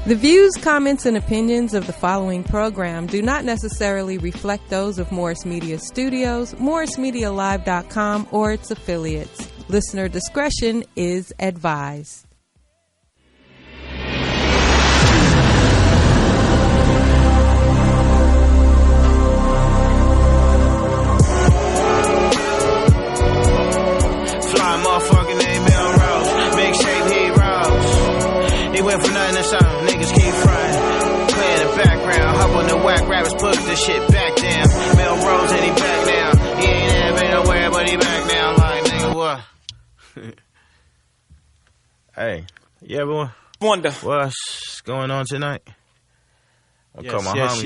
The views, comments, and opinions of the following program do not necessarily reflect those of Morris Media Studios, MorrisMediaLive.com, or its affiliates. Listener discretion is advised. Fly motherfucker named Mellroz, big shape heroes. He went from nothing to something. Niggas keep frying, play in the background. Hop on the whack rappers, put this shit back down. Mellroz and he back now. He ain't never been nowhere, but he back now. Like nigga, what? Hey, yeah, boy. Wonder. What's going on tonight? I'll call my homie,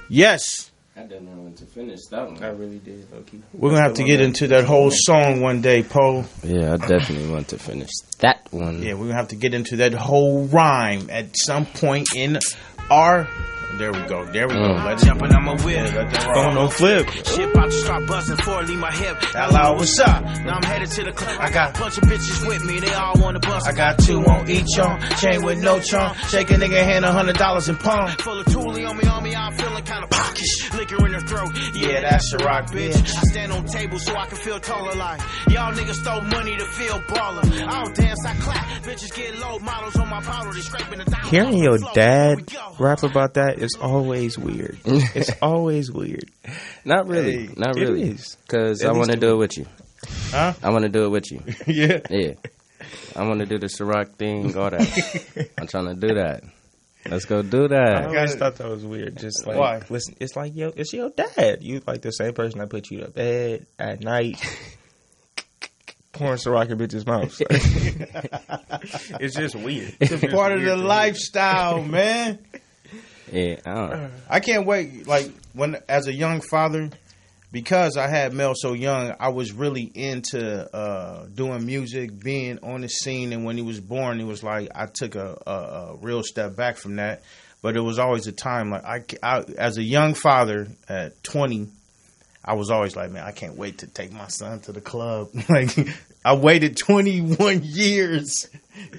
Yes. I didn't know when to finish that one. I really did. Okay. We're going to have to get into that whole song one day, Poe. Yeah, I definitely want to finish that one. Yeah, we're going to have to get into that whole rhyme at some point in our... There we go. Let's jumping on my wheel. Phone on flip. Shit about to start buzzing for leave my hip. Hello, what's up? Now I'm headed to the club. I got a bunch of bitches with me. They all want to bust. I got two on each arm, chain with no charm. Shake a nigga hand $100 in palm. Full of toolie on me, I'm feeling kind of pockish. Liquor in her throat. Yeah, that's a rock, bitch. I stand on tables so I can feel taller like y'all niggas stole money to feel baller. I don't dance, I clap. Bitches get low, models on my bottle. They scraping the down. Hearing your dad rap about that is always weird. It's always weird. Not really. Hey, not really. It is. Because I want to do it with you. Huh? I want to do it with you. Yeah. Yeah. I want to do the Ciroc thing, all that. I'm trying to do that. Let's go do I that. always thought that was weird. Just like, Why? listen, it's like, yo, it's your dad. You like the same person that put you to bed at night, pouring Ciroc in bitches' mouths. It's just weird. It's part of the lifestyle, man. Yeah, I don't know. I can't wait. Like, when, as a young father, because I had Mel so young, I was really into doing music, being on the scene. And when he was born, it was like I took a real step back from that. But it was always a time like I as a young father at 20, I was always like, man, I can't wait to take my son to the club. Like, I waited 21 years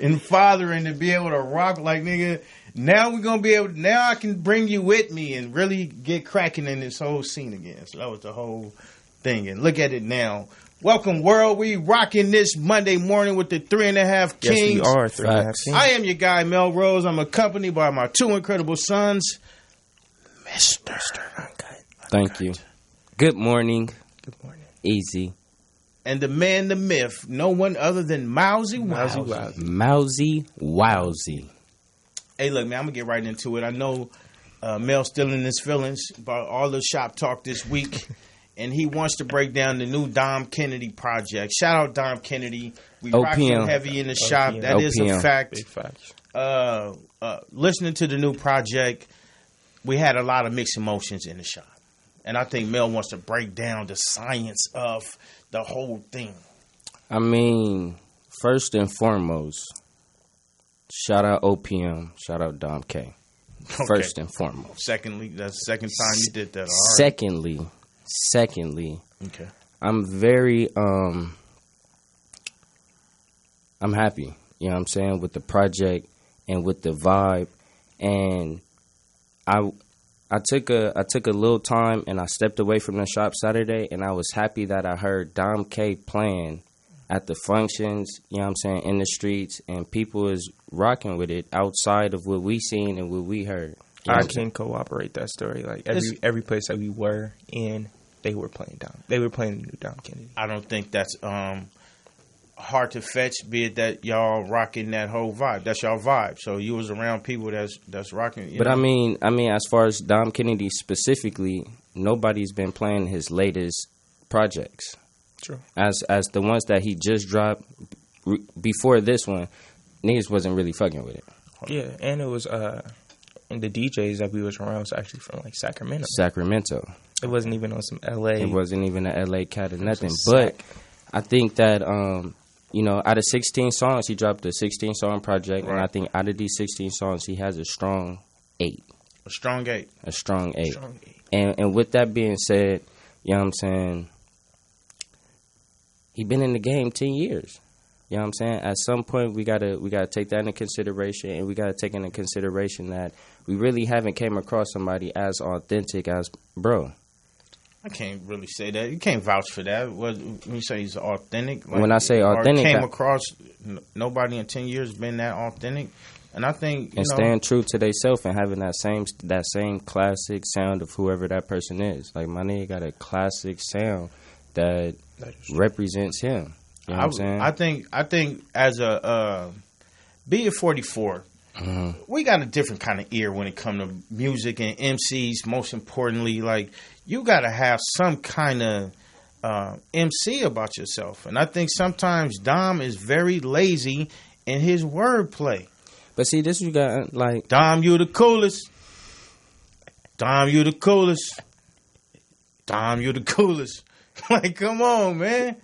in fathering to be able to rock like, nigga. Now we're going to be able to, now I can bring you with me and really get cracking in this whole scene again. So that was the whole thing. And look at it now. Welcome, world. We rocking this Monday morning with the 3.5 Kings. Yes, we are 3.5 Kings. I am your guy, Mellroz. I'm accompanied by my two incredible sons, Mr. Uncutt. Thank you. Good morning. Good morning. Easy. And the man, the myth, no one other than Mouzy Wowzy. Mousy Wowzy. Hey, look, man, I'm going to get right into it. I know Mel's still in his feelings about all the shop talk this week, and he wants to break down the new Dom Kennedy project. Shout out Dom Kennedy. We rock him heavy in the shop. That is a fact. Big facts. Listening to the new project, we had a lot of mixed emotions in the shop. And I think Mel wants to break down the science of the whole thing. I mean, first and foremost, shout out OPM, shout out Dom K. Okay. First and foremost. Secondly, that's the second time you did that. All right. Secondly, okay. I'm very I'm happy, you know what I'm saying, with the project and with the vibe. And I took a little time and I stepped away from the shop Saturday, and I was happy that I heard Dom K playing at the functions, you know what I'm saying, in the streets, and people is rocking with it outside of what we seen and what we heard. You know I can corroborate that story. Like every place that we were in, they were playing the new Dom Kennedy. I don't think that's hard to fetch, be it that y'all rocking that whole vibe. That's y'all vibe. So you was around people that's rocking. But I mean, as far as Dom Kennedy specifically, nobody's been playing his latest projects. True. As the ones that he just dropped before this one, niggas wasn't really fucking with it. Yeah, and it was and the DJs that we was around was actually from like Sacramento. It wasn't even on some LA. It wasn't even an LA cat or nothing. But I think that out of 16 songs, he dropped a 16-song project, right. And I think out of these 16 songs, he has a strong 8. A strong 8. A strong 8. And with that being said, you know what I'm saying, he been in the game 10 years. You know what I'm saying? At some point, we gotta take that into consideration, and we gotta take into consideration that we really haven't came across somebody as authentic as bro. I can't really say that. You can't vouch for that. When you say he's authentic, like, When I say authentic, came across nobody in 10 years been that authentic, and I think staying true to themselves and having that same classic sound of whoever that person is. Like my nigga got a classic sound that represents him. You know what I'm saying? I think as a be it 44, we got a different kind of ear when it comes to music and MCs. Most importantly, like you got to have some kind of MC about yourself, and I think sometimes Dom is very lazy in his wordplay. But see, this you got like Dom, you the coolest. Dom, you the coolest. Dom, you the coolest. Like, come on, man.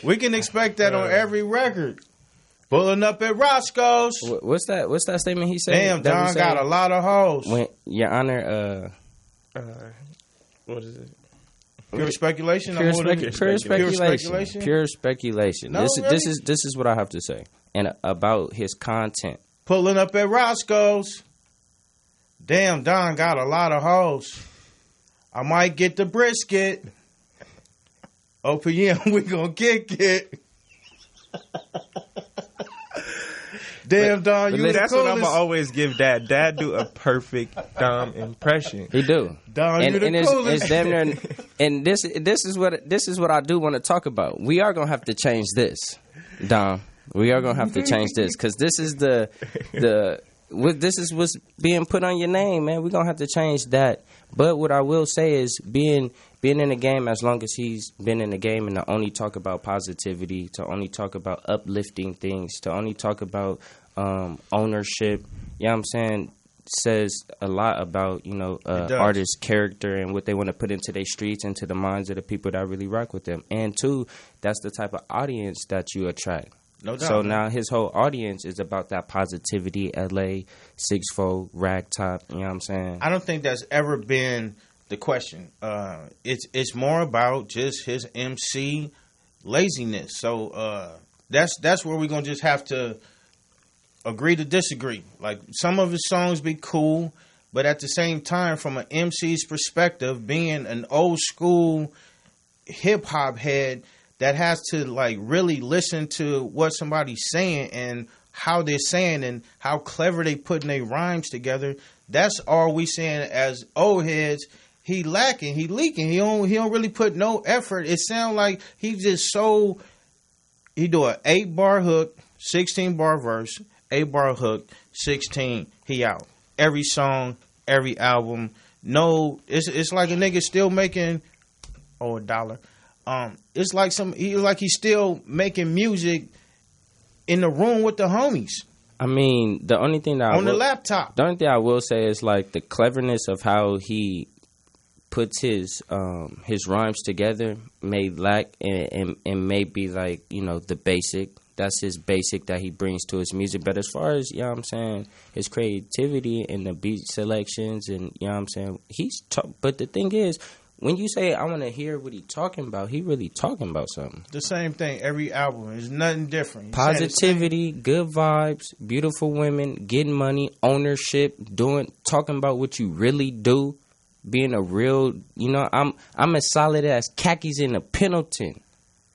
We can expect that on every record. Pulling up at Roscoe's. What's that statement he said? Damn, Don got a lot of hoes. When, Your Honor, what is it? Pure speculation. Pure speculation. Pure speculation. No, This is what I have to say, and about his content. Pulling up at Roscoe's. Damn, Don got a lot of hoes. I might get the brisket. OPM, we gonna kick it. Damn, Don, you that's the what coolest. I'm gonna always give Dad. Dad do a perfect Dom impression. He do. Don, you the coolest. It's damn near, and this is what I do want to talk about. We are gonna have to change this, Dom. We are gonna have to change this because this is this is what's being put on your name, man. We're gonna have to change that. But what I will say is being in the game as long as he's been in the game and to only talk about positivity, to only talk about uplifting things, to only talk about ownership, you know what I'm saying, says a lot about, artist's character and what they want to put into their streets, into the minds of the people that really rock with them. And two, that's the type of audience that you attract. No doubt. So now his whole audience is about that positivity, LA, 6'4", rag top, you know what I'm saying? I don't think that's ever been the question. It's more about just his MC laziness. So that's where we're gonna just have to agree to disagree. Like some of his songs be cool, but at the same time, from an MC's perspective, being an old school hip hop head that has to like really listen to what somebody's saying and how they're saying and how clever they putting their rhymes together. That's all we saying as old heads. He lacking, he leaking. He don't really put no effort. It sounds like he just he do an 8-bar hook, 16-bar verse, 8-bar hook, 16. He out. Every song, every album. No, it's like a nigga still making $1. It's like he's still making music in the room with the homies. I mean, the only thing that on the laptop. The only thing I will say is like the cleverness of how he puts his rhymes together may lack and may be like, the basic. That's his basic that he brings to his music. But as far as, what I'm saying, his creativity and the beat selections and, what I'm saying, but the thing is, when you say I want to hear what he's talking about, he really talking about something. The same thing every album. There's nothing different. Positivity, good vibes, beautiful women, getting money, ownership, talking about what you really do, being a real, I'm as solid as khakis in a Pendleton.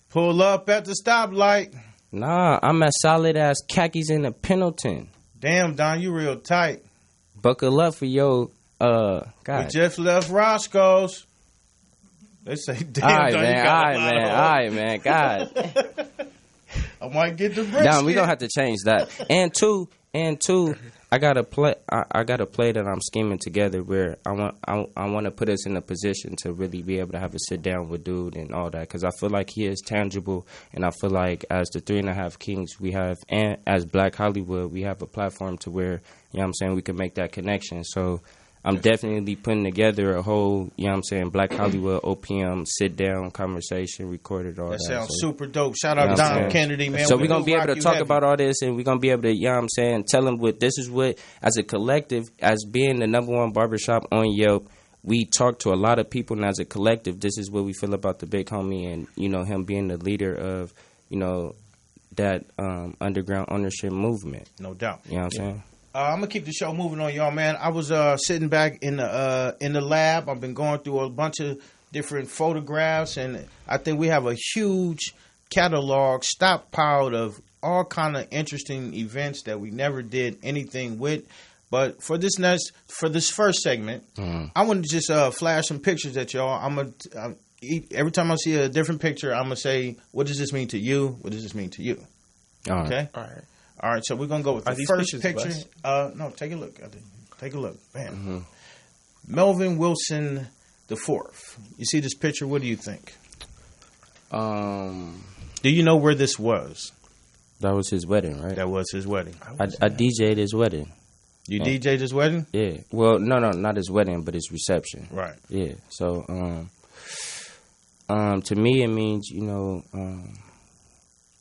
Pull up at the stoplight. Nah, I'm as solid as khakis in a Pendleton. Damn, Don, you real tight. Buckle up for your God. We just left Roscoe's. They say, damn, all right, Don, man, you got all right, man, God. I might get the brisket. Don, we gonna have to change that. And two, I got a play that I'm scheming together where I want to put us in a position to really be able to have a sit down with dude and all that, because I feel like he is tangible, and I feel like as the 3.5 Kings we have, and as Black Hollywood, we have a platform to where, we can make that connection. So I'm definitely putting together a whole, Black Hollywood OPM sit down conversation, recorded all that. That sounds super dope. Shout out Don Kennedy, man. So we're going to be able to talk about all this, and we're going to be able to, tell them this is what, as a collective, as being the #1 barbershop on Yelp, we talk to a lot of people, and as a collective, this is what we feel about the big homie and, him being the leader of, that underground ownership movement. No doubt. You know what I'm saying? I'm gonna keep the show moving on, y'all, man. I was sitting back in the lab. I've been going through a bunch of different photographs, and I think we have a huge catalog stockpiled of all kind of interesting events that we never did anything with. But for this first segment, I want to just flash some pictures at y'all. Every time I see a different picture, I'm gonna say, "What does this mean to you? What does this mean to you?" All right. Okay. All right. So we're gonna go with the first picture. No, take a look. Take a look. Bam. Melvin Wilson IV. You see this picture? What do you think? Do you know where this was? That was his wedding, right? That was his wedding. I DJ'd his wedding. You DJ'd his wedding? Yeah. Well, no, not his wedding, but his reception. Right. Yeah. So, to me, it means,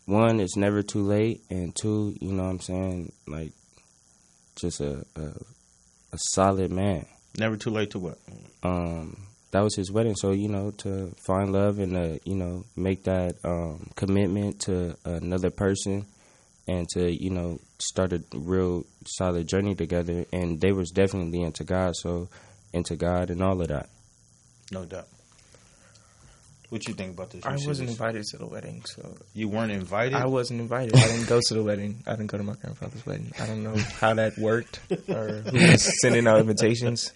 one, it's never too late, and two, you know what I'm saying, like, just a solid man. Never too late to what? That was his wedding, so, to find love and, make that commitment to another person and to, start a real solid journey together. And they was definitely into God, so into God and all of that. No doubt. What you think about this? I wasn't invited to the wedding, so... You weren't invited? I wasn't invited. I didn't go to the wedding. I didn't go to my grandfather's wedding. I don't know how that worked or who was sending out invitations,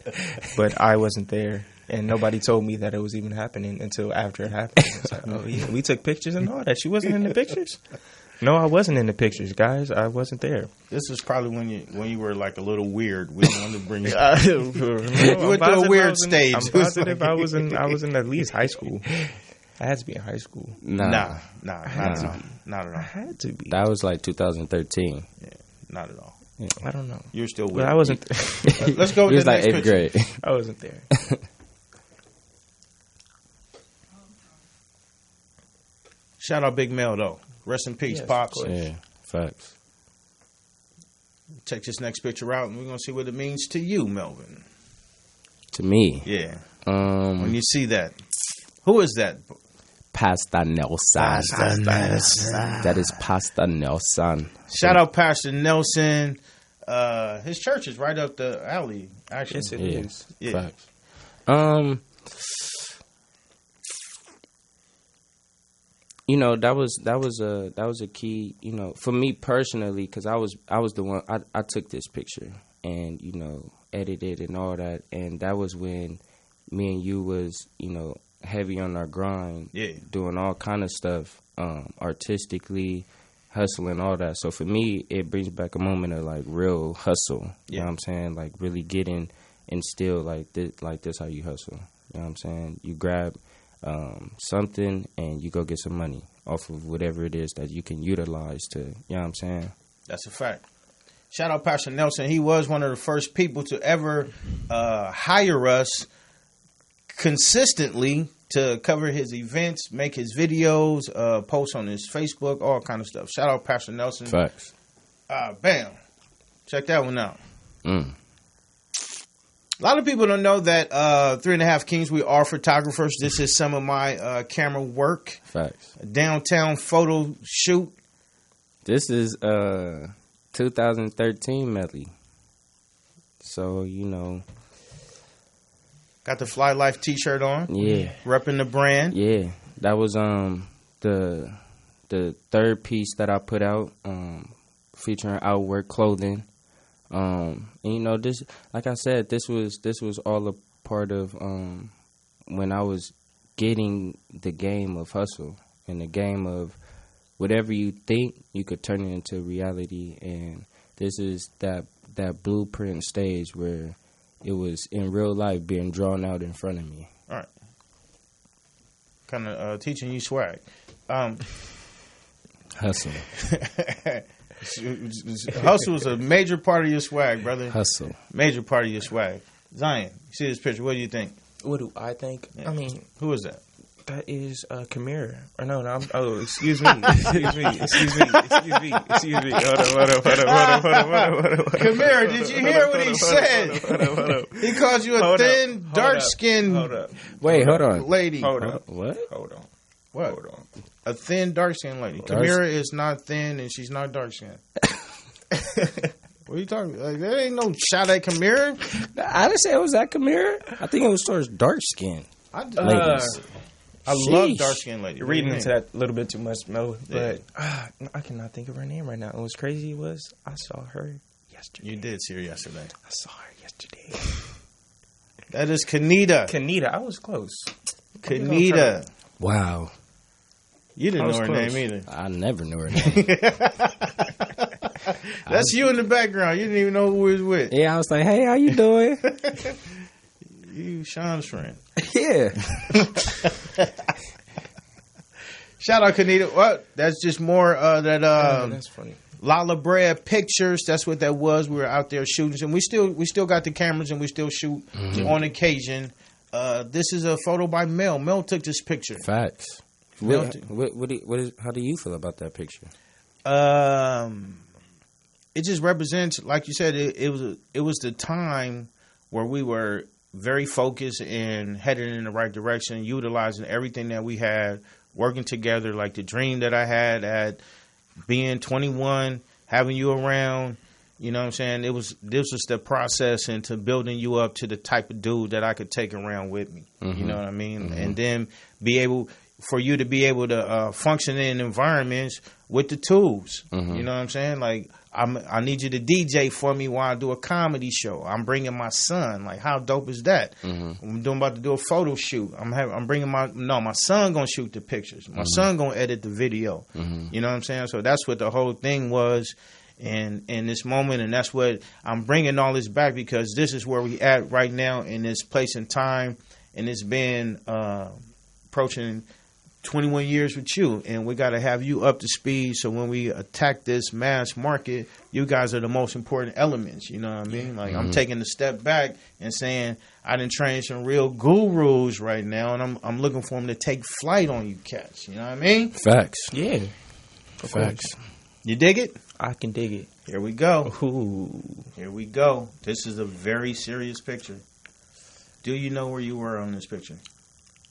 but I wasn't there. And nobody told me that it was even happening until after it happened. It's like, oh, yeah, we took pictures and all that. She wasn't in the pictures? No, I wasn't in the pictures, guys. I wasn't there. This is probably when you were like a little weird. We wanted to bring you. You went through a weird stage. I'm positive I was in at least high school. I had to be in high school. Nah, not at all. Not at all. I had to be. That was like 2013. Yeah, not at all. Yeah, I don't know. You're still weird. But I wasn't. Let's go with the next like 8th picture. grade. I wasn't there. Shout out Big Mel though. Rest in peace, Yes, Pops. Yeah, facts. Check this next picture out, and we're gonna see what it means to you, Melvin. To me, Yeah. When you see that, who is that? Pastor Nelson. That is Pastor Nelson. Shout out Pastor Nelson. His church is right up the alley. Actually, Yes, it is. Yeah. Facts. That was a key, for me personally, because I was the one I took this picture and edited and all that, and that was when me and you was heavy on our grind, doing all kind of stuff, artistically, hustling, all that. So for me, it brings back a moment of like real hustle. You know what I'm saying? Like really getting instilled like this how you hustle. You know what I'm saying? You grab something and you go get some money off of whatever it is that you can utilize to, you know what I'm saying? That's a fact. Shout out Pastor Nelson. He was one of the first people to ever hire us consistently to cover his events, make his videos, post on his Facebook, all kind of stuff. Shout out Pastor Nelson. Facts. Bam. Check that one out. A lot of people don't know that 3.5 Kings, we are photographers. This is some of my camera work. Facts. A downtown photo shoot. This is 2013 medley. So, Got the Fly Life t-shirt on. Yeah. Repping the brand. Yeah. That was the third piece that I put out, featuring Outwork clothing. And this, like I said, this was all a part of when I was getting the game of hustle and the game of whatever you think, you could turn it into reality. And this is that blueprint stage where it was in real life being drawn out in front of me. All right. Kind of teaching you swag. Hustle. Hustle is a major part of your swag, brother. Hustle. Major part of your swag. Zion, you see this picture. What do you think? What do I think? Yeah. I mean, who is that? That is Kamira. Or no, excuse me. Excuse me. Hold on. Kamira, did you hear what he said? He called you a dark-skinned Wait, hold on. lady. Hold on. What? Hold on. What? Hold on. A thin, dark-skinned lady. Kamira is not thin, and she's not dark-skinned. What are you talking about? Like, there ain't no shot at Kamira. I didn't say it was that Kamira. I think it was towards dark skin ladies. I love dark-skinned ladies. You're reading into that a little bit too much, Mo. But I cannot think of her name right now. And what's crazy was I saw her yesterday. You did see her yesterday. I saw her yesterday. That is Kanita. Kanita. I was close. Kanita. Wow. You didn't know her name either. I never knew her name. That's you in the background. You didn't even know who we was with. Yeah, I was like, hey, how you doing? You, Sean's friend. Yeah. Shout out Kanita. What? That's just more that that's funny. Lala Bread Pictures. That's what that was. We were out there shooting, and we still got the cameras, and we still shoot on occasion. This is a photo by Mel. Mel took this picture. Facts. How do you feel about that picture? It just represents, like you said, it was the time where we were very focused and headed in the right direction, utilizing everything that we had, working together, like the dream that I had at being 21, having you around. You know what I'm saying? This was the process into building you up to the type of dude that I could take around with me. Mm-hmm. You know what I mean? Mm-hmm. And then for you to be able to function in environments with the tools. Mm-hmm. You know what I'm saying? Like, I need you to DJ for me while I do a comedy show. I'm bringing my son. Like, how dope is that? Mm-hmm. I'm about to do a photo shoot. I'm bringing my son gonna shoot the pictures. My son gonna edit the video. Mm-hmm. You know what I'm saying? So that's what the whole thing was. And in this moment, and that's what I'm bringing all this back, because this is where we at right now in this place and time, and it's been approaching 21 years with you, and we got to have you up to speed. So when we attack this mass market, you guys are the most important elements. You know what I mean? Like, I'm taking a step back and saying I done trained some real gurus right now, and I'm looking for them to take flight on you cats. You know what I mean? Facts. Yeah. Facts. You dig it? I can dig it. Here we go. Ooh. Here we go. This is a very serious picture. Do you know where you were on this picture?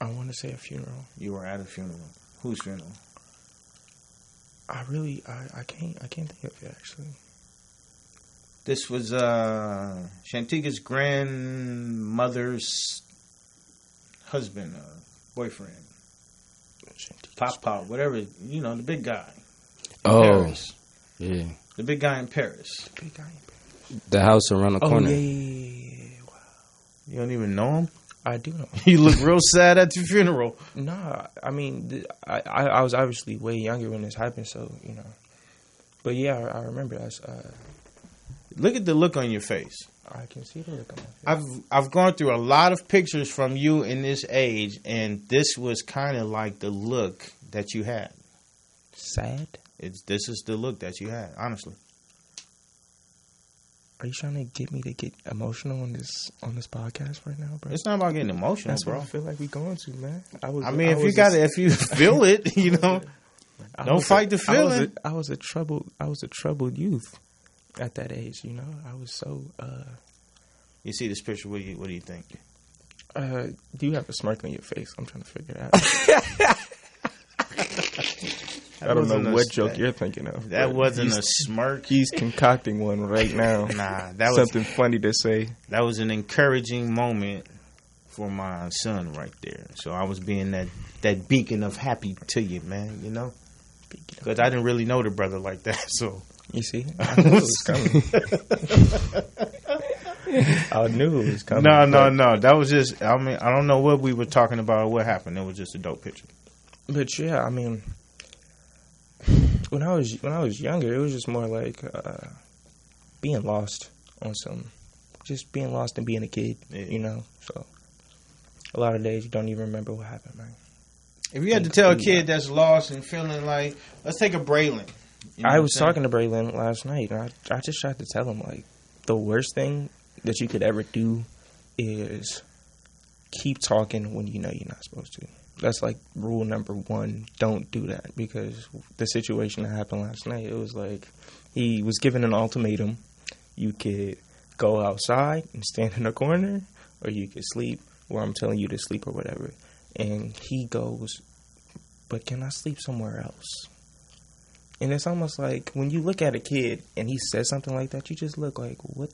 I want to say a funeral. You were at a funeral. Whose funeral? I can't think of it, actually. This was Shantika's grandmother's husband, boyfriend. Pop, whatever, the big guy. Paris. Yeah. The big guy in Paris. The house around the corner. Yeah. Wow. You don't even know him? I do know. You look real sad at your funeral. Nah, I mean, I was obviously way younger when this happened, so, But yeah, I remember that. Look at the look on your face. I can see the look on my face. I've gone through a lot of pictures from you in this age, and this was kind of like the look that you had. Sad? This is the look that you had, honestly. Are you trying to get me to get emotional on this podcast right now, bro? It's not about getting emotional, That's bro. what I feel like we going to, man. If you feel it, don't fight the feeling. I was a troubled youth at that age. I was so. You see this picture? What do you think? Do you have a smirk on your face? I'm trying to figure it out. I don't know what joke you're thinking of. That wasn't a smirk. He's concocting one right now. Nah, that was something funny to say. That was an encouraging moment for my son right there. So I was being that beacon of happy to you, man. Because I didn't really know the brother like that. So you see, I knew it was coming. I knew it was coming. No. That was just. I mean, I don't know what we were talking about or what happened. It was just a dope picture. But yeah, I mean. When I was younger, it was just more like being lost on just being lost and being a kid, So a lot of days you don't even remember what happened, man. If you had to tell a kid that's lost and feeling like, let's take a Braylon. I was talking to Braylon last night, and I just tried to tell him, like, the worst thing that you could ever do is keep talking when you know you're not supposed to. That's like rule number one. Don't do that, because the situation that happened last night, it was like he was given an ultimatum. You could go outside and stand in a corner, or you could sleep where I'm telling you to sleep or whatever. And he goes but can I sleep somewhere else? And it's almost like when you look at a kid and he says something like that, you just look like, what?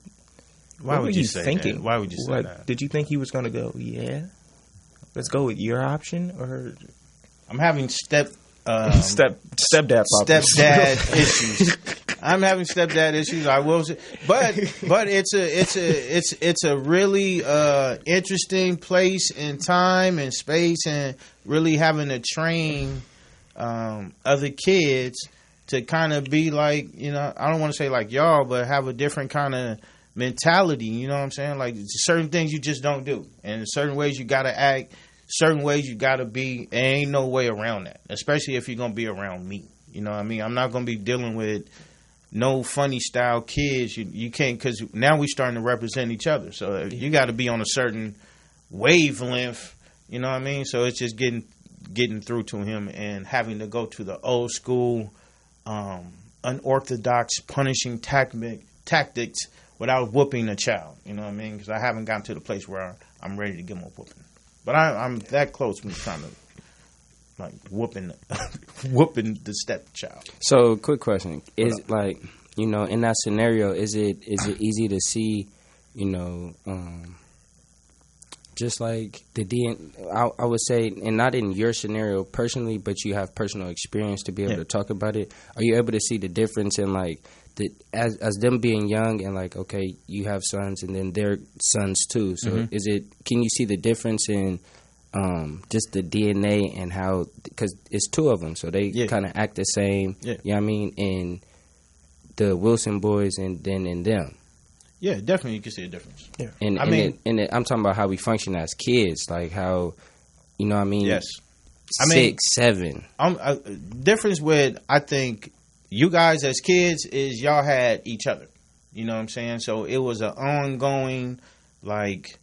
Why would you say thinking? that? Why would you say like, that? Did you think he was going to go, yeah, let's go with your option? Or I'm having stepdad issues. I'm having stepdad issues. I will say, but it's a really interesting place and time and space, and really having to train other kids to kind of be like, you know, I don't want to say like y'all, but have a different kind of mentality. You know what I'm saying? Like certain things you just don't do, and certain ways you gotta act. Certain ways you gotta be. There ain't no way around that. Especially if you're gonna be around me. You know what I mean? I'm not gonna be dealing with no funny style kids. You can't, because now we starting to represent each other. So you got to be on a certain wavelength. You know what I mean? So it's just getting through to him, and having to go to the old school, unorthodox punishing tactics without whooping a child. You know what I mean? Because I haven't gotten to the place where I'm ready to give him a whooping. But I'm that close from trying to like whooping the stepchild. So, quick question: is like, you know, in that scenario, is it easy to see, you know, just like the I would say, and not in your scenario personally, but you have personal experience to be able to talk about it. Are you able to see the difference in like as them being young and like, okay, you have sons and then their sons too. So can you see the difference in just the DNA and how, because it's two of them, so they kind of act the same. Yeah. You know what I mean? In the Wilson boys and then in them. Yeah, definitely you can see a difference. Yeah. And I'm talking about how we function as kids, like how, you know what I mean? Yes. 6, 7. Difference with, I think, you guys as kids is y'all had each other. You know what I'm saying? So it was an ongoing, like,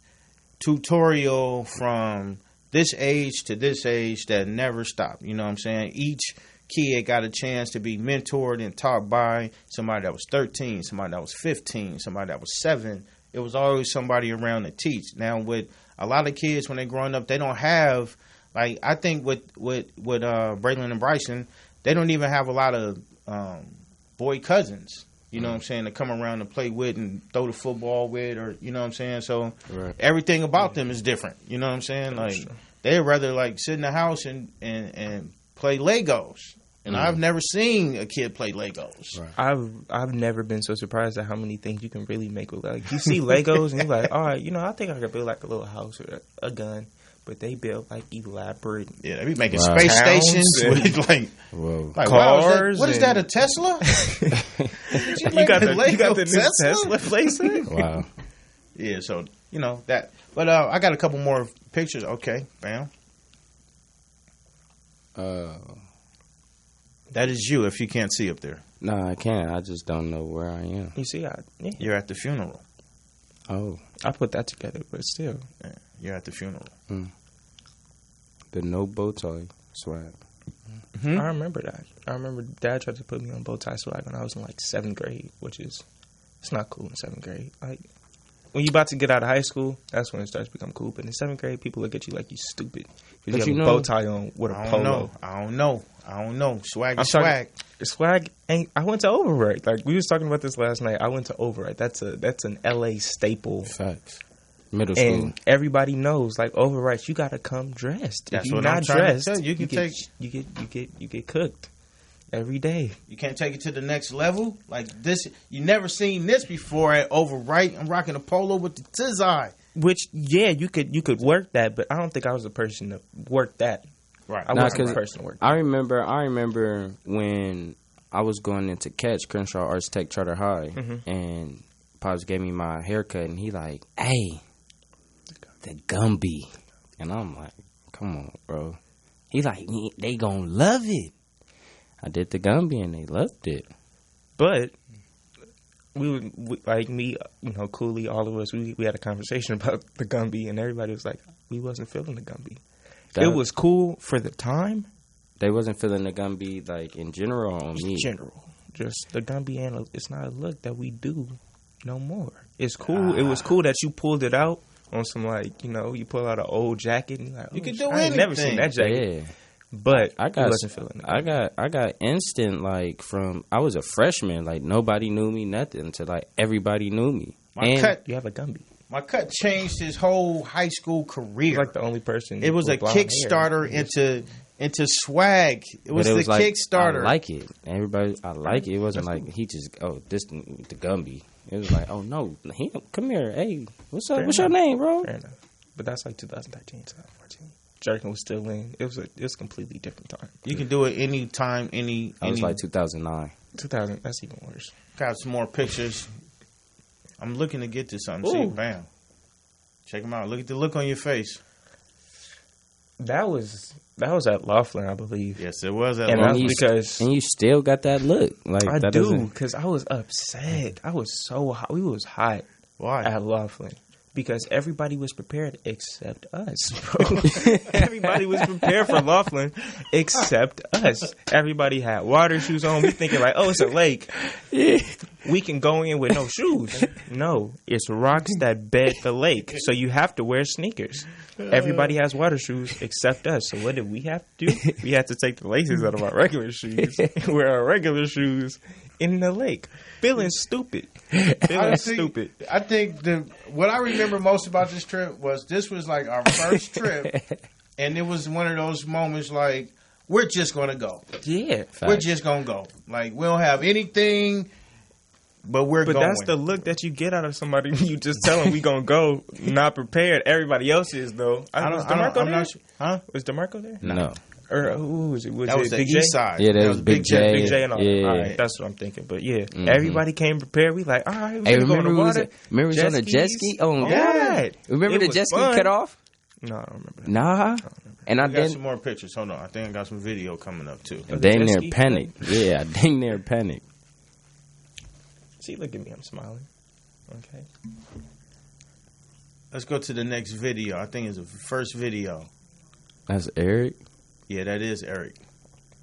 tutorial from this age to this age that never stopped. You know what I'm saying? Each kid got a chance to be mentored and taught by somebody that was 13, somebody that was 15, somebody that was 7. It was always somebody around to teach. Now, with a lot of kids, when they're growing up, they don't have, like, I think with Braylon and Bryson, they don't even have a lot of boy cousins, you know what I'm saying, to come around and play with and throw the football with, or, you know what I'm saying? So everything about them is different, you know what I'm saying? Like, they'd rather, like, sit in the house and play Legos. And I've never seen a kid play Legos. Right. I've never been so surprised at how many things you can really make with, like, you see Legos and you're like, all right, you know, I think I could build like a little house or a gun. But they build like elaborate. Yeah, they be making space stations with like cars. Wow, what is that? A Tesla? you got the new Tesla place. Wow. Yeah, so you know that. But I got a couple more pictures. Okay, bam. That is you. If you can't see up there. No, I can't. I just don't know where I am. You see, you're at the funeral. Oh, I put that together, but still, you're at the funeral. The no bow tie swag. Mm-hmm. I remember that. I remember Dad tried to put me on bow tie swag when I was in like 7th grade, which is, it's not cool in 7th grade. Like, when you're about to get out of high school, that's when it starts to become cool. But in 7th grade, people look at you like you stupid because you have a bow tie on with a polo. I don't know. Swag is swag. Swag ain't. I went to Overwrite. Like, we was talking about this last night. I went to Overwrite. That's an LA staple. Facts. Middle school. And everybody knows, like, Overwrite, you gotta come dressed. That's if you're what not I'm trying dressed, to tell you. You get cooked every day. You can't take it to the next level. Like this, you never seen this before at Overwrite. I'm rocking a polo with the tizai. Which, yeah, you could work that, but I don't think I was the person to work that. Right. I wasn't the person to work that. I remember when I was going into Catch, Crenshaw Arts Tech Charter High, and Pops gave me my haircut, and he like, hey, the Gumby. And I'm like, come on, bro. He like, they gonna love it. I did the Gumby, and they loved it. But we like me, you know, Cooley, all of us, we had a conversation about the Gumby, and everybody was like, we wasn't feeling the Gumby. It was cool for the time. They wasn't feeling the Gumby, like, in general or on me? In general. Just the Gumby, and it's not a look that we do no more. It's cool. It was cool that you pulled it out on some, like, you know, you pull out an old jacket, and you're like, you can do anything. I ain't never seen that jacket. Yeah. but I he wasn't feeling it. I got instant, like, from, I was a freshman, like, nobody knew me, nothing, to, like, everybody knew me. You have a Gumby. My cut changed his whole high school career. He's like the only person. It was a Kickstarter into swag. It was the like, Kickstarter. I like it. I like it. It wasn't like he just, this the Gumby. It was like, oh no, come here. Hey, what's up? What's your name, bro? Fair enough. But that's like 2013, 2014. Jerkin was still in. It was a completely different time. You can do it anytime, any. I was like 2009. 2000. That's even worse. Got some more pictures. I'm looking to get to something. See, bam. Check them out. Look at the look on your face. That was at Laughlin, I believe. Yes, it was at Laughlin. And you still got that look. Like I that do, because I was upset. I was so hot. We was hot. Why? At Laughlin. Because everybody was prepared except us, bro. Everybody was prepared for Laughlin except us. Everybody had water shoes on. We thinking like, oh, it's a lake. Yeah. We can go in with no shoes. No, it's rocks that bed the lake. So you have to wear sneakers. Everybody has water shoes except us. So what did we have to do? We had to take the laces out of our regular shoes and wear our regular shoes in the lake. Feeling stupid. Stupid. I think what I remember most about this trip was like our first trip, and it was one of those moments like, we're just going to go. Yeah. We're just going to go. Like, we don't have anything, but going. But that's the look that you get out of somebody. You just tell them we going to go, not prepared. Everybody else is, though. Was DeMarco there? Huh? Was DeMarco there? No. Or who was it? That was the Big J? east side. Yeah, that was Big J. Big J and all. Yeah. All right, that's what I'm thinking. But yeah, everybody came prepared. We like, all right, hey, remember we was on the jet ski? Oh, yeah. Remember the jet ski cut off? No, I don't remember that. Nah. And I got some more pictures. Hold on. I think I got some video coming up, too. Dang near panic. Yeah, dang near panic. See, look at me. I'm smiling. Okay. Let's go to the next video. I think it's the first video. That's Eric? Yeah, that is Eric.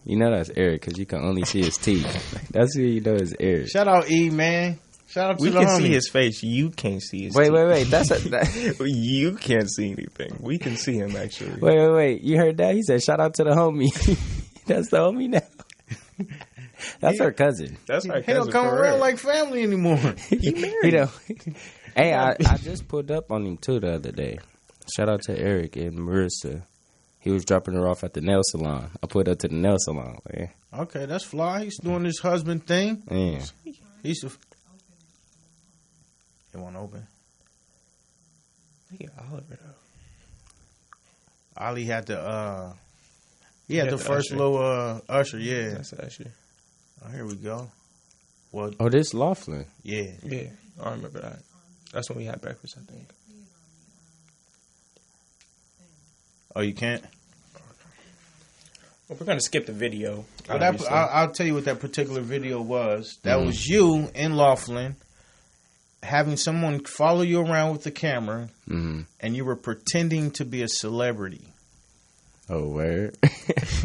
You know that's Eric because you can only see his teeth. That's who you know is Eric. Shout out E, man. Shout out to we the can homie. see his face. You can't see his wait, teeth. Wait. You can't see anything. We can see him, actually. Wait. You heard that? He said, shout out to the homie. That's the homie now. That's our cousin. That's our cousin. He don't come around like family anymore. He married. Hey, I just pulled up on him, too, the other day. Shout out to Eric and Marissa. He was dropping her off at the nail salon. I put up to the nail salon. Man. Okay, that's fly. He's doing his husband thing. Yeah. It won't open. Look at Oliver, though. Ali had the first usher. Little usher, yeah. That's the usher. Oh, here we go. Well, this Laughlin. Yeah. Yeah, I remember that. That's when we had breakfast, I think. Oh, you can't? Well, we're going to skip the video. Well, I'll tell you what that particular video was. That was you in Laughlin having someone follow you around with the camera, and you were pretending to be a celebrity. Oh, where?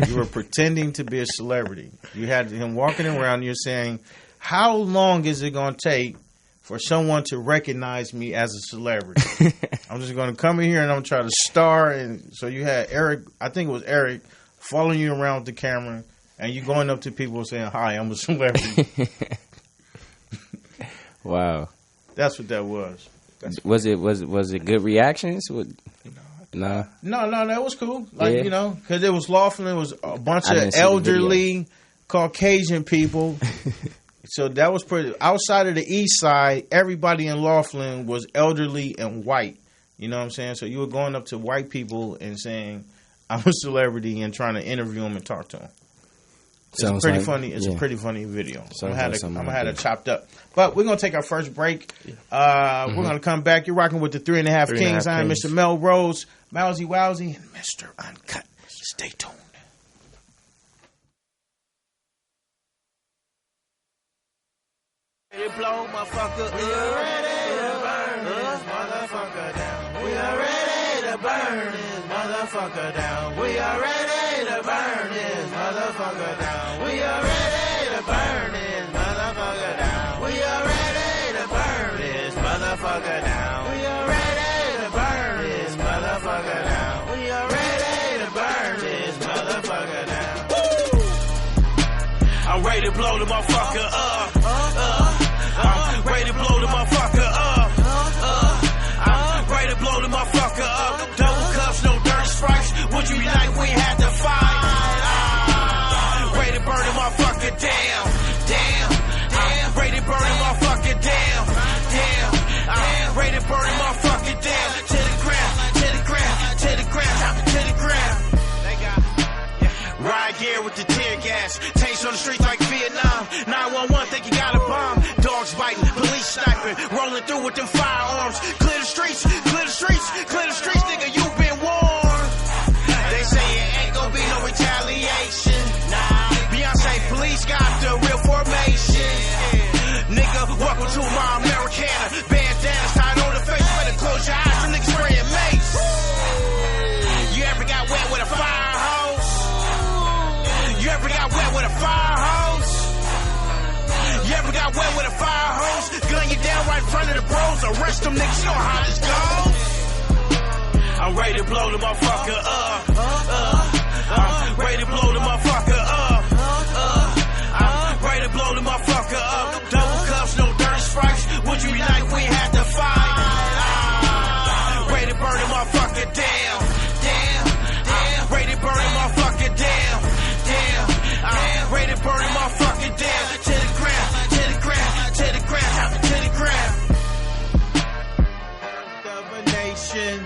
You were pretending to be a celebrity. You had him walking around. You're saying, how long is it going to take for someone to recognize me as a celebrity? I'm just going to come in here and I'm going to try to star. And so you had Eric, I think it was Eric, following you around with the camera, and you going up to people saying, hi, I'm a celebrity. Wow. That's what that was. Was it good reactions? Nah. No, that was cool. Like, you know, because it was Laughlin. It was a bunch of elderly Caucasian people. So that was pretty. Outside of the east side, everybody in Laughlin was elderly and white. You know what I'm saying? So you were going up to white people and saying, I'm a celebrity, and trying to interview them and talk to them. It's pretty funny. It's a pretty funny video. I'm gonna have it chopped up. But we're gonna take our first break. We're gonna come back. You're rocking with the 3.5 Kings. I'm Mr. Mellroz, Mouzy Wowzy, and Mr. Uncut. Stay tuned. Ready to blow, motherfucker. We are ready to burn this motherfucker down. We are ready to burn this motherfucker down. We are ready to burn this motherfucker down. We are ready to burn this motherfucker down. We are ready to burn this motherfucker down. We are ready to burn this motherfucker down. We are ready to burn this motherfucker down. I'm ready to blow the motherfucker up. I'm ready to blow the motherfucker up. I'm ready to blow the motherfucker up. Double cups, no dirt stripes. Would you be like we had to fight? Ready to burn the motherfucker down. Damn. Ready to burn the motherfucker down. Damn. Ready to burn the motherfucker down. To the ground, to the ground, to the ground, to the ground. Ride gear with the tear gas. Taste on the streets like Vietnam. 911 think you got a bomb. Dogs biting, police sniping, rolling through with them firearms. Clear the streets, clear the streets, clear the streets, nigga, you been warned. They say it ain't gonna be no retaliation. Beyonce police got the real formation. Nigga, welcome to my Americana. Bandanas tied on the face, better close your eyes, some niggas spraying mace. You ever got wet with a fire hose? You ever got wet with a fire hose? You ever got wet with a fire hose? Gun you down right in front of the bros. Arrest them niggas, you know how this goes. I'm ready to blow the motherfucker up. I'm ready to blow the motherfucker up. I'm ready to blow the motherfucker up. Double cups, no dirt stripes. Would you be like we had to fight? Ready to burn the motherfucker down. Damn. Ready to burn the motherfucker down. Damn. Ready to burn the motherfucker down. To the ground, to the ground, to the ground, to the ground. Domination.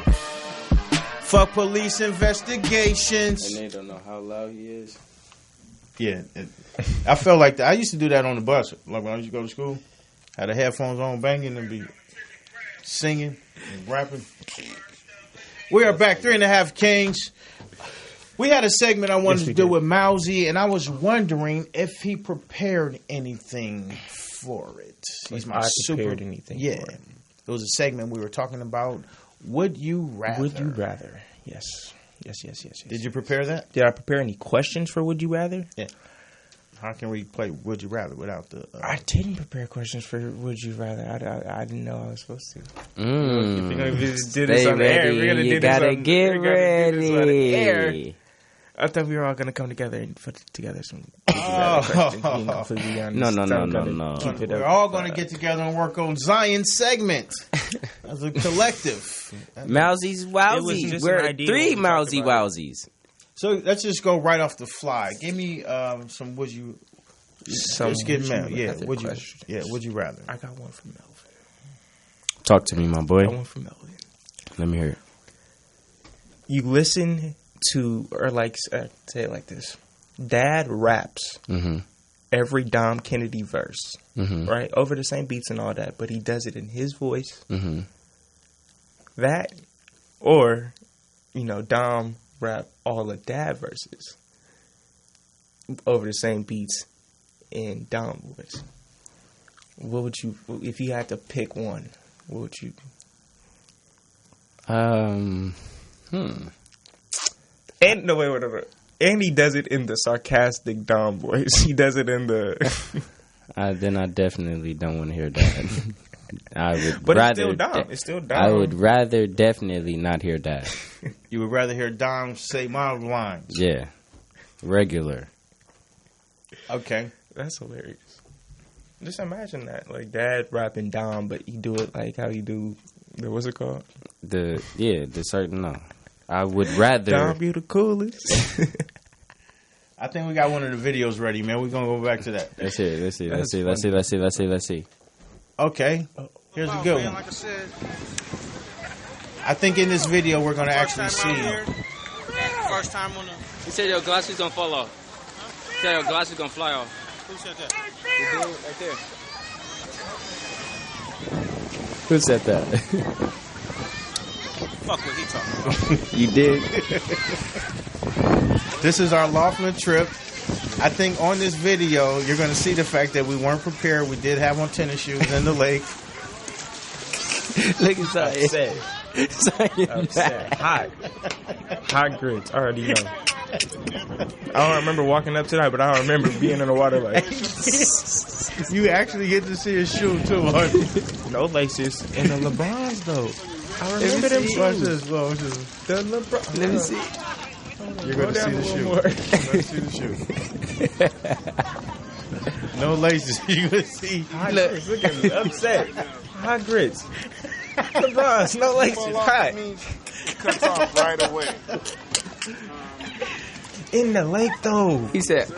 Fuck police investigations. And they don't know how loud he is. Yeah, I felt like that. I used to do that on the bus. Like when I used to go to school, had the headphones on, banging, and be singing and rapping. We are back, 3.5 Kings. We had a segment I wanted to do with Mouzy, and I was wondering if he prepared anything for it. He's my prepared anything for it. It was a segment we were talking about. Would you rather? Would you rather? Yes. Did you prepare that? Did I prepare any questions for Would You Rather? Yeah. How can we play Would You Rather without the... I didn't prepare questions for Would You Rather. I didn't know I was supposed to. If we're going to do this on the air. We're going to do this on the air. I thought we were all going to come together and put together some Would You Rather questions. Being completely honest. No. We're all going to get together and work on Zion's segment as a collective. Mouzy's Wowzy. We're 3 Mouzy Wowzies. So let's just go right off the fly. Give me some Would You... Let's get Mel. Yeah, Would You Rather? I got one from Melvin. Talk to me, my boy. I got one from Melvin. Let me hear it. You listen to, or like, say it like this. Dad raps every Dom Kennedy verse, right? Over the same beats and all that, but he does it in his voice. That, or, Dom rap all the Dad verses over the same beats in Dom voice. What would you, if you had to pick one, what would you? And no, wait. And he does it in the sarcastic Dom voice. He does it in the. Then I definitely don't want to hear that. But it's still Dom. It's still Dom. I would rather definitely not hear that. You would rather hear Dom say my lines. Yeah, regular. Okay, that's hilarious. Just imagine that, like Dad rapping Dom, but you do it like how you do. What's it called? I would rather. Dom be the coolest. I think we got one of the videos ready, man. We're gonna go back to that. Let's see. Okay, here's a good one. I think in this video we're gonna actually see. First time on the. He said your glasses gonna fall off. He said your glasses gonna fly off. Who said that? The dude right there. Who said that? Fuck what he talking about. You did. This is our Laughlin trip. I think on this video you're going to see the fact that we weren't prepared. We did have on tennis shoes in the lake. Look at that. Upset. Hot grits. I already know. I don't remember walking up to that, but I remember being in the water like. You actually get to see his shoe too, aren't you? No laces. And the LeBrons though. I remember them shoes. Watch this. The LeBron. Let me see. You're going to see the shoe. You're going to see the shoe. No laces. You can see. Hot grits. Look at me, upset. Hot grits. LeBron's no laces. Hot. Cuts off right away. In the lake though. He said,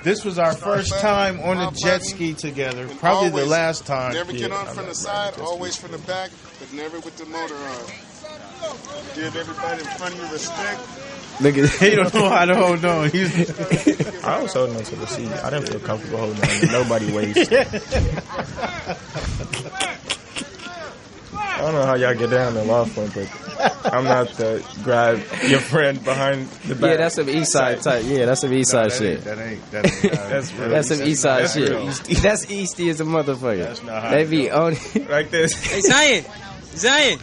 This was our first time on a jet ski together. Probably the last time. Never get on from the side, always from the back, but never with the motor on. Give everybody in front of you respect. look at He don't know how to hold on. I was holding on to the seat. I didn't feel comfortable holding on. Nobody waist. I don't know how y'all get down in law firm, but I'm not the grab your friend behind the back. Yeah, that's some east side type. Yeah, that's some east side shit. That ain't. That's real. That's some east side That's shit. real. That's easty as a motherfucker. That's not how They it be go. on Like this. Hey, Zion. Zion.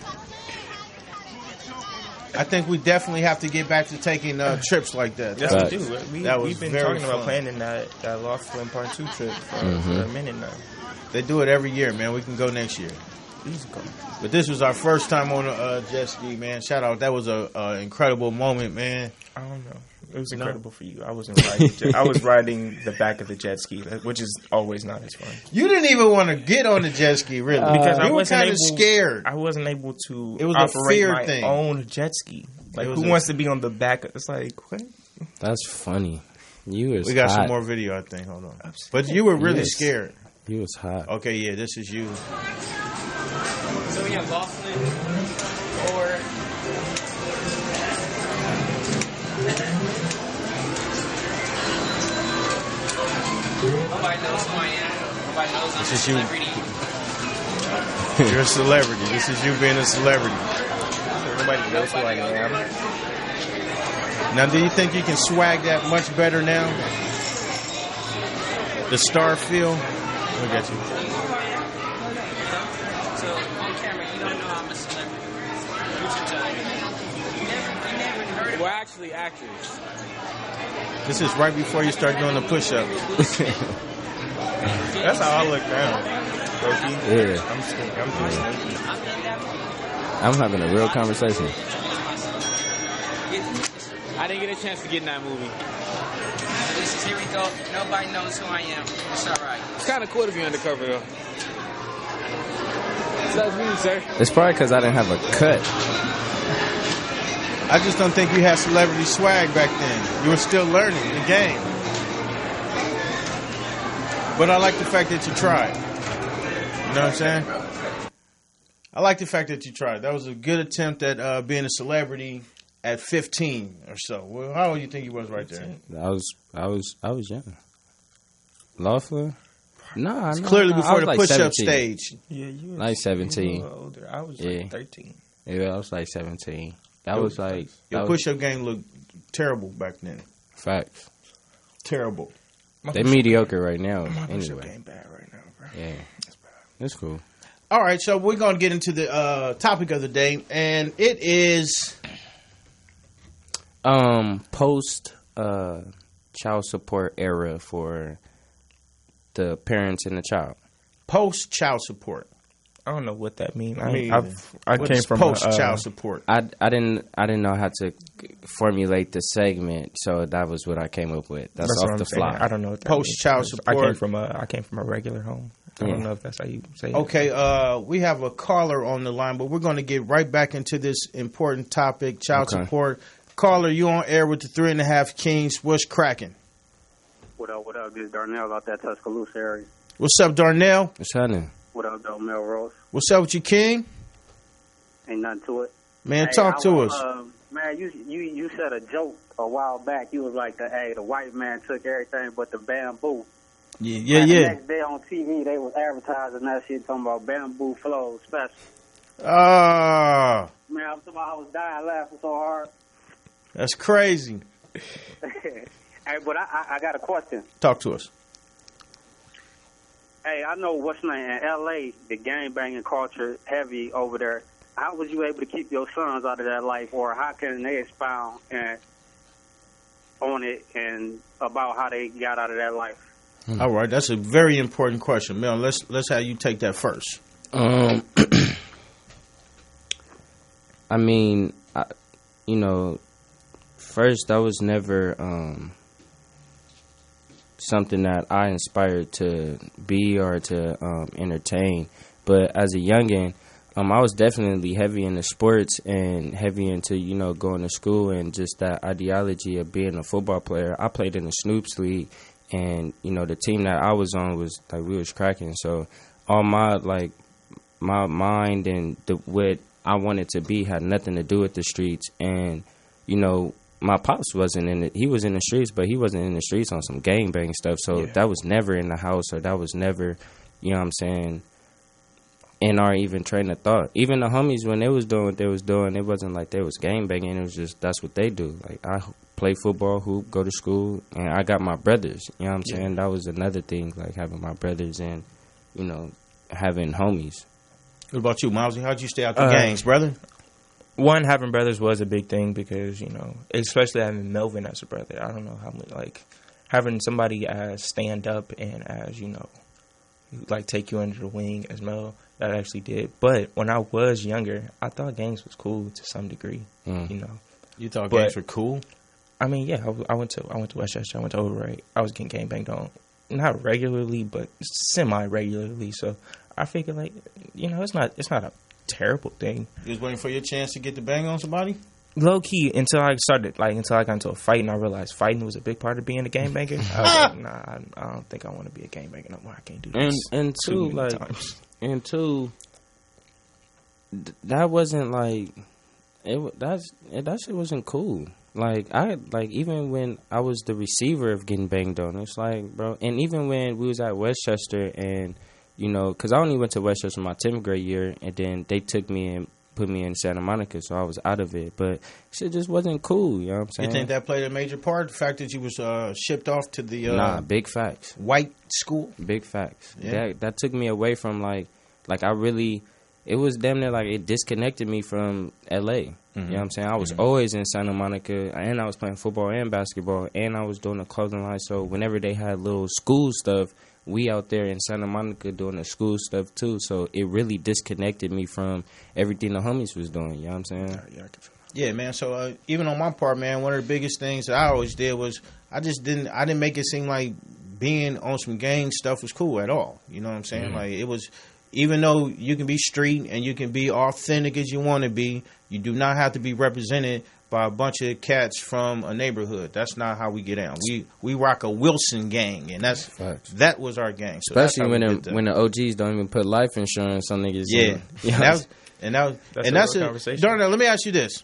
I think we definitely have to get back to taking trips like that. Yes, Right. we do. That was We've been very talking fun. about planning that Lost Flint Part 2 trip for a minute now. They do it every year, man. We can go next year. Please go. But this was our first time on a jet ski, man. Shout out. That was a incredible moment, man. I don't know. It was incredible for you. I wasn't riding. I was riding the back of the jet ski, which is always not as fun. You didn't even want to get on the jet ski, really. Because I you were wasn't kind of able- scared. I wasn't able to It was a operate fear my thing. own jet ski. Like, It was who wants to be on the back? It's like, what? That's funny. You was We got hot. some more video, I think. Hold on. But you were really Yes. scared. You was hot. Okay, yeah, this is you. So we have Laughlin or nobody knows who I am. Nobody knows I'm This a is you. celebrity. You're a celebrity. This is you being a celebrity. Nobody knows who I am. Now, do you think you can swag that much better now? The star feel? Look at you. So on camera, you don't know I'm a celebrity. You should tell me. You never heard of. We're actually actors. This is right before you start doing the push-up. That's how I look now. Loki. Yeah. I'm scared. I'm just I'm having a real conversation. I didn't get a chance to get in that movie. This is, here we go. Nobody knows who I am. It's all right. It's kind of cool to be undercover, though. So that's me, sir. It's probably because I didn't have a cut. I just don't think you had celebrity swag back then. You were still learning the game. But I like the fact that you tried. You know what I'm saying? I like the fact that you tried. That was a good attempt at being a celebrity at 15 or so. Well, how old do you think you was right there? I was young. Laughlin? Nah, It's no, clearly no, I before was the like push-up 17. stage. Yeah, you was Like 17. You were older. I was Yeah. like 13. Yeah, I was like 17. That was like Your that was push-up game looked terrible back then. facts. Terrible. They mediocre right now. My push-up Anyway, game bad right now, bro. yeah, that's cool. All right, so we're going to get into the topic of the day, and it is... Post child support era for the parents and the child. post child support. I don't know what that means. Me I either. What came is from post child support. I didn't know how to formulate the segment, so that was what I came up with. That's what off I'm the saying. fly. I don't know what that Post-child means. support. I came from a regular home. I don't know if that's how you say it. Okay, we have a caller on the line, but we're going to get right back into this important topic, child Okay. support. Caller, you on air with the 3.5 Kings. What's cracking? What up, This is Darnell out that Tuscaloosa area. What's up, Darnell? What's happening? What up, though, Mellroz? What's up with you, King? Ain't nothing to it. Man, Hey, talk to us. Man, you said a joke a while back. You was like, the white man took everything but the bamboo. Yeah, And The yeah. next day on TV, they was advertising that shit, talking about bamboo flow special. Ah, Man, I was dying laughing so hard. that's crazy. Hey, but I got a question. Talk to us. Hey, I know what's name in L.A., the gang banging culture heavy over there. How was you able to keep your sons out of that life, or how can they expound on it and about how they got out of that life? All right, that's a very important question, Mel. Let's have you take that first. I mean, first I was never something that I inspired to be or to entertain. But as a youngin', I was definitely heavy into sports and heavy into, you know, going to school and just that ideology of being a football player. I played in the Snoops League, and, you know, the team that I was on was, like, we was cracking. So all my mind and what I wanted to be had nothing to do with the streets. And, you know, my pops wasn't in it. He was in the streets, but he wasn't in the streets on some gangbang stuff. So that was never in the house, or that was never, you know what I'm saying, in our even train of thought. Even the homies, when they was doing what they was doing, it wasn't like they was gangbanging. It was just, that's what they do. Like, I play football, hoop, go to school, and I got my brothers. You know what I'm saying? That was another thing, like having my brothers and, you know, having homies. What about you, Mouzy? How'd you stay out the gangs, brother? One, having brothers was a big thing because, you know, especially having Melvin as a brother. I don't know how much, like, having somebody as stand up and as, you know, like take you under the wing as Mel, that actually did. But when I was younger, I thought gangs was cool to some degree. You know, you thought gangs were cool? I mean, yeah, I went to Westchester. I went to Overwright. I was getting gang banged on, not regularly, but semi regularly. So I figured, like, you know, it's not a terrible thing. You was waiting for your chance to get the bang on somebody? Low key, until I got into a fight and I realized fighting was a big part of being a gangbanger. I was like, nah, I don't think I want to be a gangbanger no more. I can't do this. And two, like, times. And two, that wasn't like that shit wasn't cool. Like, even when I was the receiver of getting banged on, it's like, bro. And even when we was at Westchester, and, you know, because I only went to Westchester my 10th grade year, and then they took me and put me in Santa Monica, so I was out of it. But shit just wasn't cool, you know what I'm saying? You think that played a major part? The fact that you was shipped off to the big facts. White school? Big facts. Yeah. That took me away from, like I really, it was damn near like it disconnected me from LA. You know what I'm saying? I was always in Santa Monica, and I was playing football and basketball, and I was doing the clothing line. So whenever they had little school stuff, we out there in Santa Monica doing the school stuff too. So it really disconnected me from everything the homies was doing. You know what I'm saying? Yeah, man. So even on my part, man, one of the biggest things that I always did was I didn't make it seem like being on some gang stuff was cool at all. You know what I'm saying? Like, it was, even though you can be street and you can be authentic as you want to be, you do not have to be represented by a bunch of cats from a neighborhood. That's not how we get down. We rock a Wilson gang, and that was our gang. So especially when the OGs don't even put life insurance on niggas. Yeah, that's a conversation. Darnell, let me ask you this: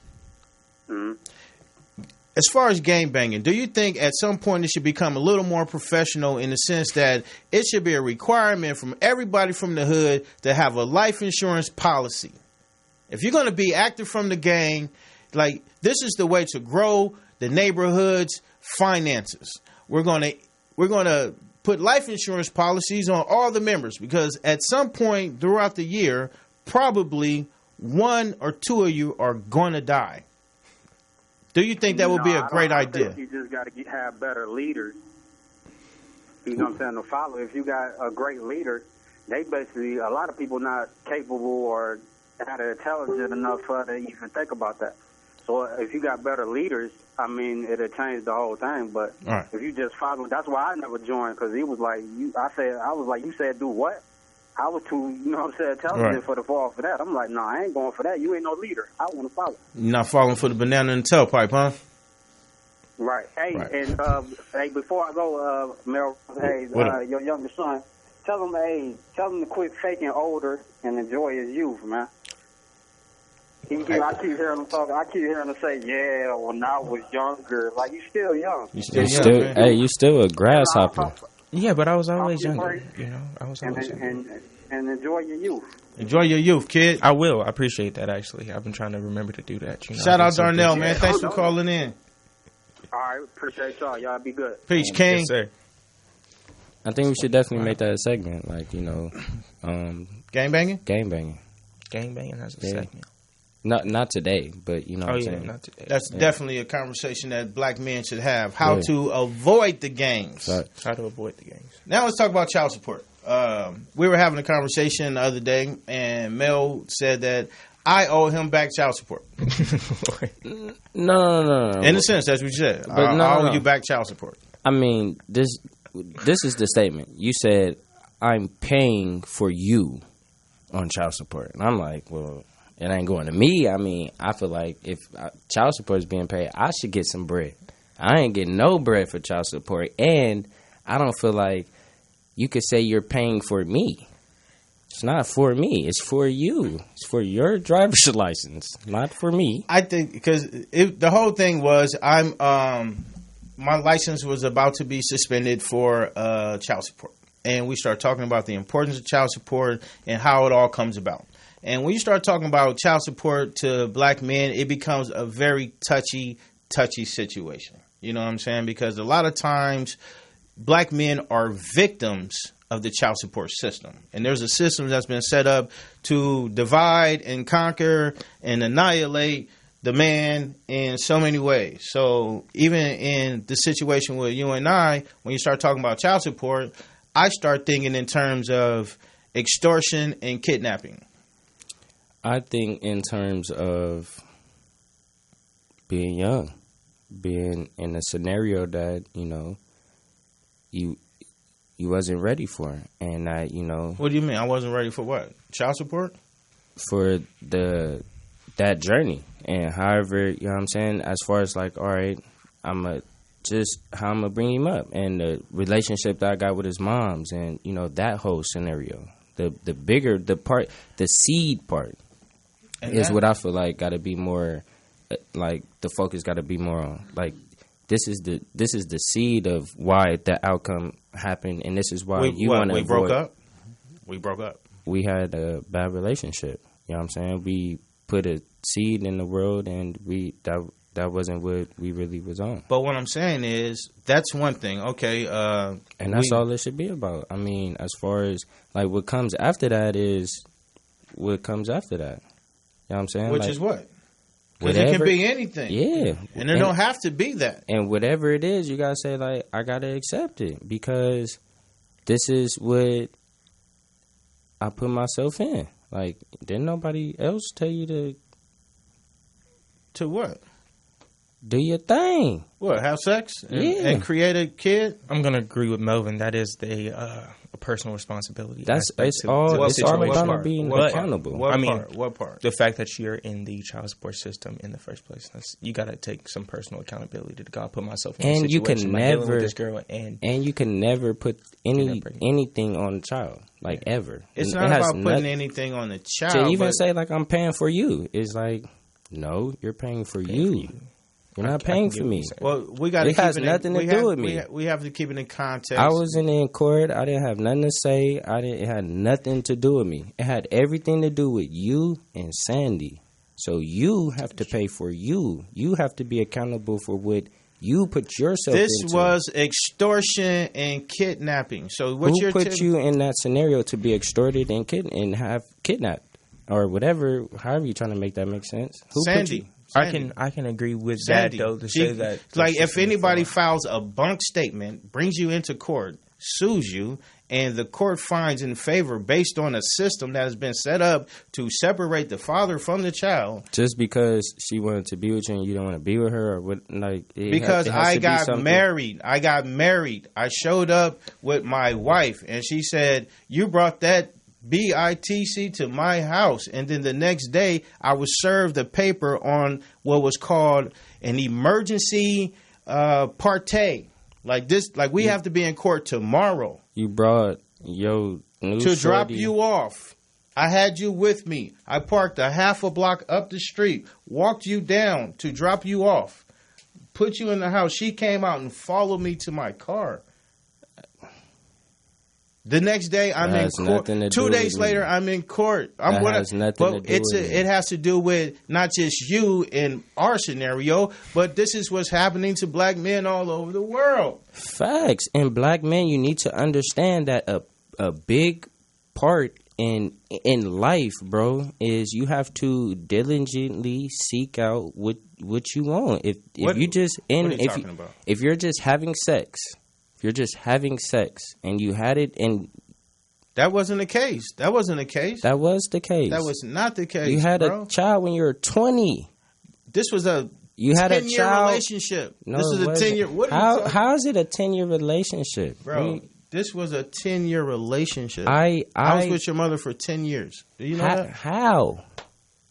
as far as gang banging, do you think at some point it should become a little more professional in the sense that it should be a requirement from everybody from the hood to have a life insurance policy? If you're going to be active from the gang, like, this is the way to grow the neighborhood's finances. We're going to put life insurance policies on all the members, because at some point throughout the year, probably one or two of you are going to die. Do you think that would be a great idea? I think you just got to have better leaders. You know what I'm saying? To follow. If you got a great leader, they basically, a lot of people not capable or not intelligent enough to even think about that. So if you got better leaders, I mean, it'll change the whole thing. But if you just follow, that's why I never joined, because he was like, you said do what? I was too, you know what I'm saying, intelligent for the fall for that. I'm like, no, I ain't going for that. You ain't no leader. I want to follow. You're not falling for the banana in the tailpipe, huh? Right. Hey, and hey, before I go, Mellroz, hey, your younger son, tell him to quit faking older and enjoy his youth, man. I keep hearing him talk. I keep hearing him say, "Yeah, when I was younger." Like, you still young. You still young. Hey, you still a grasshopper. Yeah, but I was always younger. You know, I was always younger. And enjoy your youth. Enjoy your youth, kid. I will. I appreciate that. Actually, I've been trying to remember to do that. You know, shout out Darnell, man. Thanks for calling in. All right, appreciate y'all. Y'all be good. Peace, King. Yes, sir. I think we should definitely make that a segment. Like, you know, gang banging. Gang banging. Gang banging as a segment. Not today, but you know what I'm saying? Not today. That's definitely a conversation that black men should have. How to avoid the gangs. How to avoid the gangs. Now let's talk about child support. We were having a conversation the other day, and Mel said that I owe him back child support. No. In a sense, that's what you said. I owe you back child support. I mean, this this is the statement. You said, I'm paying for you on child support. And I'm like, well, it ain't going to me. I mean, I feel like if child support is being paid, I should get some bread. I ain't getting no bread for child support. And I don't feel like you could say you're paying for me. It's not for me. It's for you. It's for your driver's license, not for me. I think because the whole thing was my license was about to be suspended for child support. And we start talking about the importance of child support and how it all comes about. And when you start talking about child support to black men, it becomes a very touchy situation. You know what I'm saying? Because a lot of times black men are victims of the child support system. And there's a system that's been set up to divide and conquer and annihilate the man in so many ways. So even in the situation with you and I, when you start talking about child support, I start thinking in terms of extortion and kidnapping. I think in terms of being young, being in a scenario that, you know, you wasn't ready for. And I, you know. What do you mean? I wasn't ready for what? Child support? For that journey. And however, you know what I'm saying, as far as like, all right, just how I'm going to bring him up. And the relationship that I got with his moms and, you know, that whole scenario. The bigger, the seed part is what I feel like got to be more, like the focus got to be more on. Like, this is the seed of why the outcome happened, and this is why you want to avoid. We broke up. We had a bad relationship. You know what I'm saying? We put a seed in the world, and that wasn't what we really was on. But what I'm saying is, that's one thing. Okay. And that's all it should be about. I mean, as far as, like, what comes after that is what comes after that. You know what I'm saying? Which like, is what? Because it can be anything. Yeah. And there don't have to be that. And whatever it is, you got to say, like, I got to accept it because this is what I put myself in. Like, didn't nobody else tell you to... To what? Do your thing. What, have sex? And create a kid? I'm going to agree with Melvin. That is a personal responsibility. It's all about being accountable. What part? The fact that you're in the child support system in the first place. You got to take some personal accountability to go put myself in and a situation. Dealing with this girl and you can never put anything on the child, like ever. It's not about putting anything on the child. To even say, like, I'm paying for you is like, no, you're paying for you. You're not paying for me. Well, we got to keep it. It has nothing to do with me. We have to keep it in context. I was in court. I didn't have nothing to say. It had nothing to do with me. It had everything to do with you and Sandy. So you have to pay for you. You have to be accountable for what you put yourself into. This was extortion and kidnapping. So what who put you in that scenario to be extorted and have kidnapped or whatever? However you're trying to make that make sense. Who Sandy. Put you? I can agree with Sandy, that, though, to say that. Like, if anybody files a bunk statement, brings you into court, sues you, and the court finds in favor based on a system that has been set up to separate the father from the child. Just because she wanted to be with you and you don't want to be with her? Or what? Like, because I got married. I showed up with my wife, and she said, you brought that BITC to my house, and then the next day I was served a paper on what was called an emergency parte. Like this, like we have to be in court tomorrow. You brought your new to drop you off. I had you with me. I parked a half a block up the street, walked you down to drop you off, put you in the house. She came out and followed me to my car. The next day, I'm in court. 2 days later, I'm in court. It has to do with not just you in our scenario, but this is what's happening to black men all over the world. Facts. And black men, you need to understand that a big part in life, bro, is you have to diligently seek out what you want. If you're just having sex. You're just having sex, and you had it, and that wasn't the case. That wasn't the case. That was the case. That was not the case. You had a child when you were 20. This was a You had a 10-year child relationship. No, this is a 10-year. How is it a 10-year relationship, bro? This was a 10-year relationship. I was with your mother for 10 years. Do you know that? How?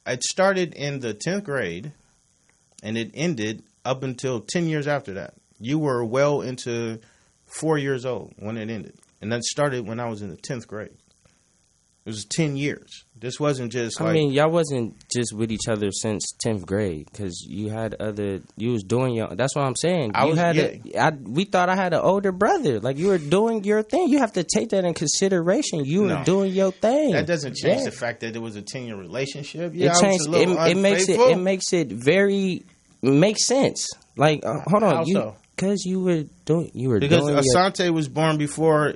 It started in the 10th grade, and it ended up until 10 years after that. You were well into 4 years old when it ended. And that started when I was in the 10th grade. It was 10 years. This wasn't just like... I mean, y'all wasn't just with each other since 10th grade because you had you was doing your... That's what I'm saying. We thought I had an older brother. Like, you were doing your thing. You have to take that in consideration. You were doing your thing. That doesn't change the fact that it was a 10-year relationship. Yeah, it makes it very... Makes sense. Like, hold on. Because you were doing... Because Asante was born before...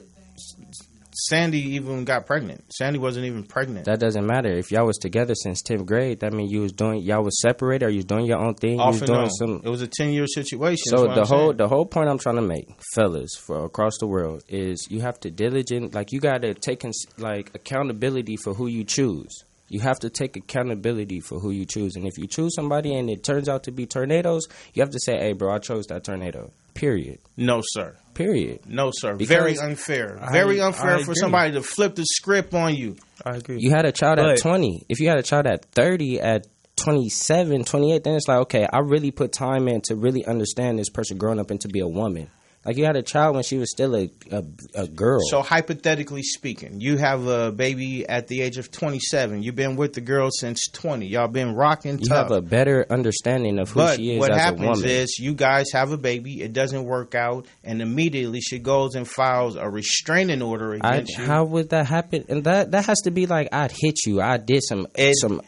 Sandy even got pregnant. Sandy wasn't even pregnant. That doesn't matter. If y'all was together since 10th grade, that means y'all was separated or you was doing your own thing. Off and on. It was a 10-year situation. So the whole point I'm trying to make, fellas, for across the world, is you have to you got to take accountability for who you choose. You have to take accountability for who you choose. And if you choose somebody and it turns out to be tornadoes, you have to say, hey, bro, I chose that tornado. Period. No, sir. Period. No, sir. Very unfair. Very unfair for somebody to flip the script on you. I agree. You had a child at 20. If you had a child at 30, at 27, 28, then it's like, okay, I really put time in to really understand this person growing up and to be a woman. Like, you had a child when she was still a girl. So, hypothetically speaking, you have a baby at the age of 27. You've been with the girl since 20. Y'all been rocking tough. You have a better understanding of who she is as a woman. But what happens is you guys have a baby. It doesn't work out. And immediately she goes and files a restraining order against you. How would that happen? And that has to be like, I'd hit you. I did some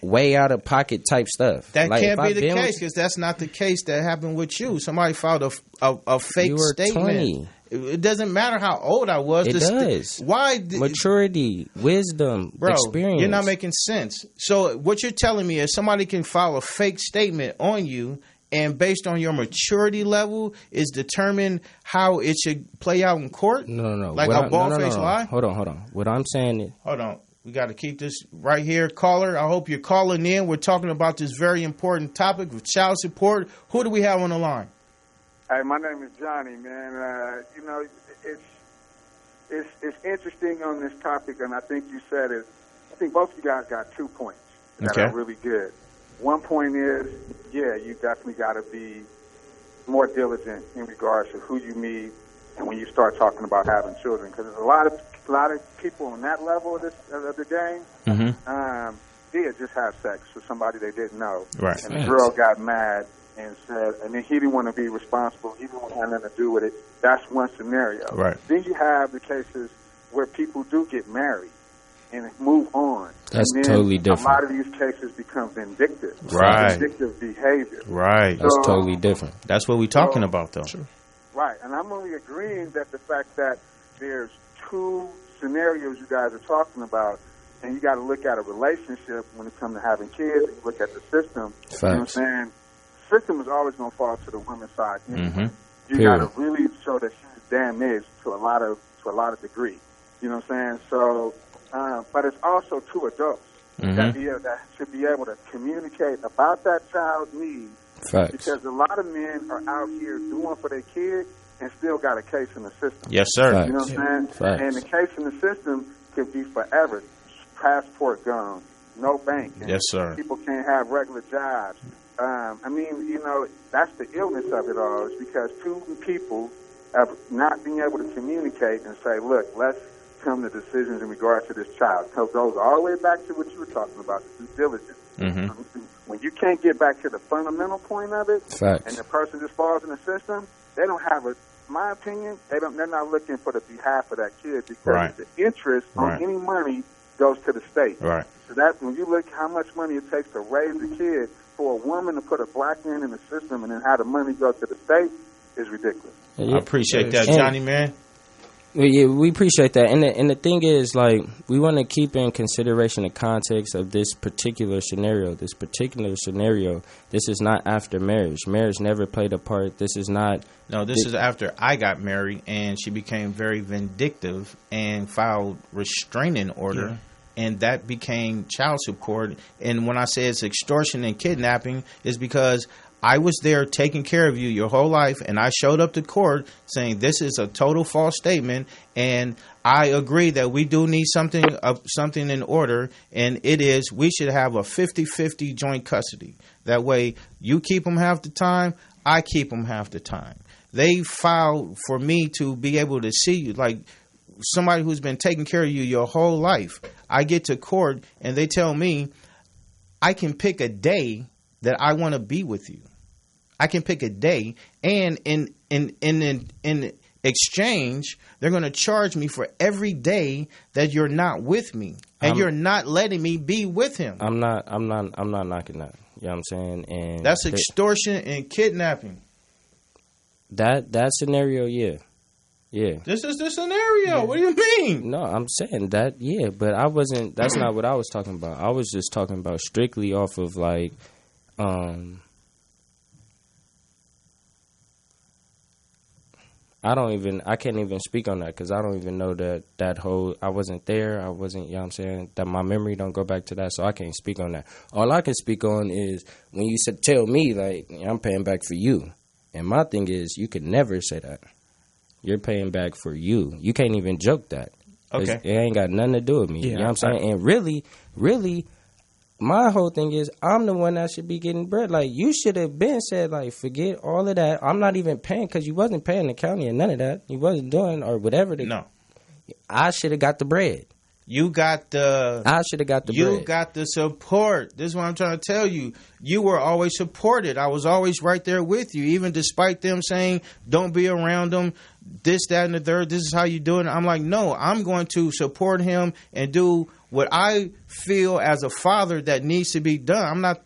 way out of pocket type stuff. That can't be the case because that's not the case that happened with you. Somebody filed a fake statement. 20. It doesn't matter how old I was. It does. Why? Maturity, wisdom, experience. You're not making sense. So what you're telling me is somebody can file a fake statement on you, and based on your maturity level is determine how it should play out in court? No. Like a bald-faced lie? Hold on. What I'm saying is... Hold on. We got to keep this right here. Caller, I hope you're calling in. We're talking about this very important topic of child support. Who do we have on the line? Hey, my name is Johnny, man. It's interesting on this topic, and I think you said it. I think both of you guys got 2 points that are really good. One point is, you definitely got to be more diligent in regards to who you meet and when you start talking about having children, because there's a lot of people on that level of the game. Did just have sex with somebody they didn't know, right? And the girl got mad and said, and then he didn't want to be responsible. He didn't want to have nothing to do with it. That's one scenario. Right. Then you have the cases where people do get married and move on. That's and then totally different. A lot of these cases become vindictive. Right. Vindictive behavior. Right. That's totally different. That's what we're talking about, though. Sure. Right. And I'm only agreeing that the fact that there's 2 scenarios you guys are talking about, and you got to look at a relationship when it comes to having kids, and you look at the system. Facts. You know what I'm saying? System is always going to fall to the women's side. Anyway. You Period. got to really show that she's damaged to a lot of degree. You know what I'm saying? So, but it's also 2 adults that should be able to communicate about that child's needs. Facts. Because a lot of men are out here doing for their kids and still got a case in the system. Yes, sir. Facts. You know what I'm saying? Facts. And the case in the system could be forever. Passport gone, no banking. Yes, sir. People can't have regular jobs. That's the illness of it all. Is because 2 people have not been able to communicate and say, look, let's come to decisions in regard to this child. Because it goes all the way back to what you were talking about, the due diligence. When you can't get back to the fundamental point of it, Facts. and the person just falls in the system, they don't have my opinion, they're not looking for the behalf of that kid, because the interest on any money goes to the state. Right. So that when you look how much money it takes to raise a kid, for a woman to put a black man in the system and then have the money go to the state is ridiculous. I appreciate that, Johnny, man. Yeah, we appreciate that. And the thing is, like, we want to keep in consideration the context of this particular scenario. This is not after marriage. Marriage never played a part. This is not... No, this is after I got married, and she became very vindictive and filed restraining order. Yeah. And that became child support. And when I say it's extortion and kidnapping, is because I was there taking care of you your whole life, and I showed up to court saying this is a total false statement, and I agree that we do need something in order, and it is we should have a 50-50 joint custody. That way, you keep them half the time, I keep them half the time. They filed for me to be able to see you, like somebody who's been taking care of you your whole life. I get to court, and they tell me I can pick a day that I want to be with you. I can pick a day, and in exchange, they're going to charge me for every day that you're not with me, and you're not letting me be with him. I'm not knocking that. You know what I'm saying? And that's extortion and kidnapping. That scenario, yeah. This is the scenario. Yeah. What do you mean? No, I'm saying that, yeah, but I wasn't. That's not what I was talking about. I was just talking about strictly off of like, I can't even speak on that because I don't even know that whole, I wasn't there. I wasn't, you know what I'm saying? That my memory don't go back to that, so I can't speak on that. All I can speak on is when you said, tell me, like, I'm paying back for you. And my thing is, you could never say that. You're paying back for you. You can't even joke that. Okay. It ain't got nothing to do with me. Yeah, you know what I'm saying? And really, my whole thing is I'm the one that should be getting bread. Like, you should have been said, like, forget all of that. I'm not even paying because you wasn't paying the county and none of that. You wasn't doing or whatever. No. I should have got the bread. You got the... I should have got the bread. You got the support. This is what I'm trying to tell you. You were always supported. I was always right there with you, even despite them saying, don't be around them, this, that, and the third. This is how you do it. I'm like, no, I'm going to support him and do what I feel as a father that needs to be done. I'm not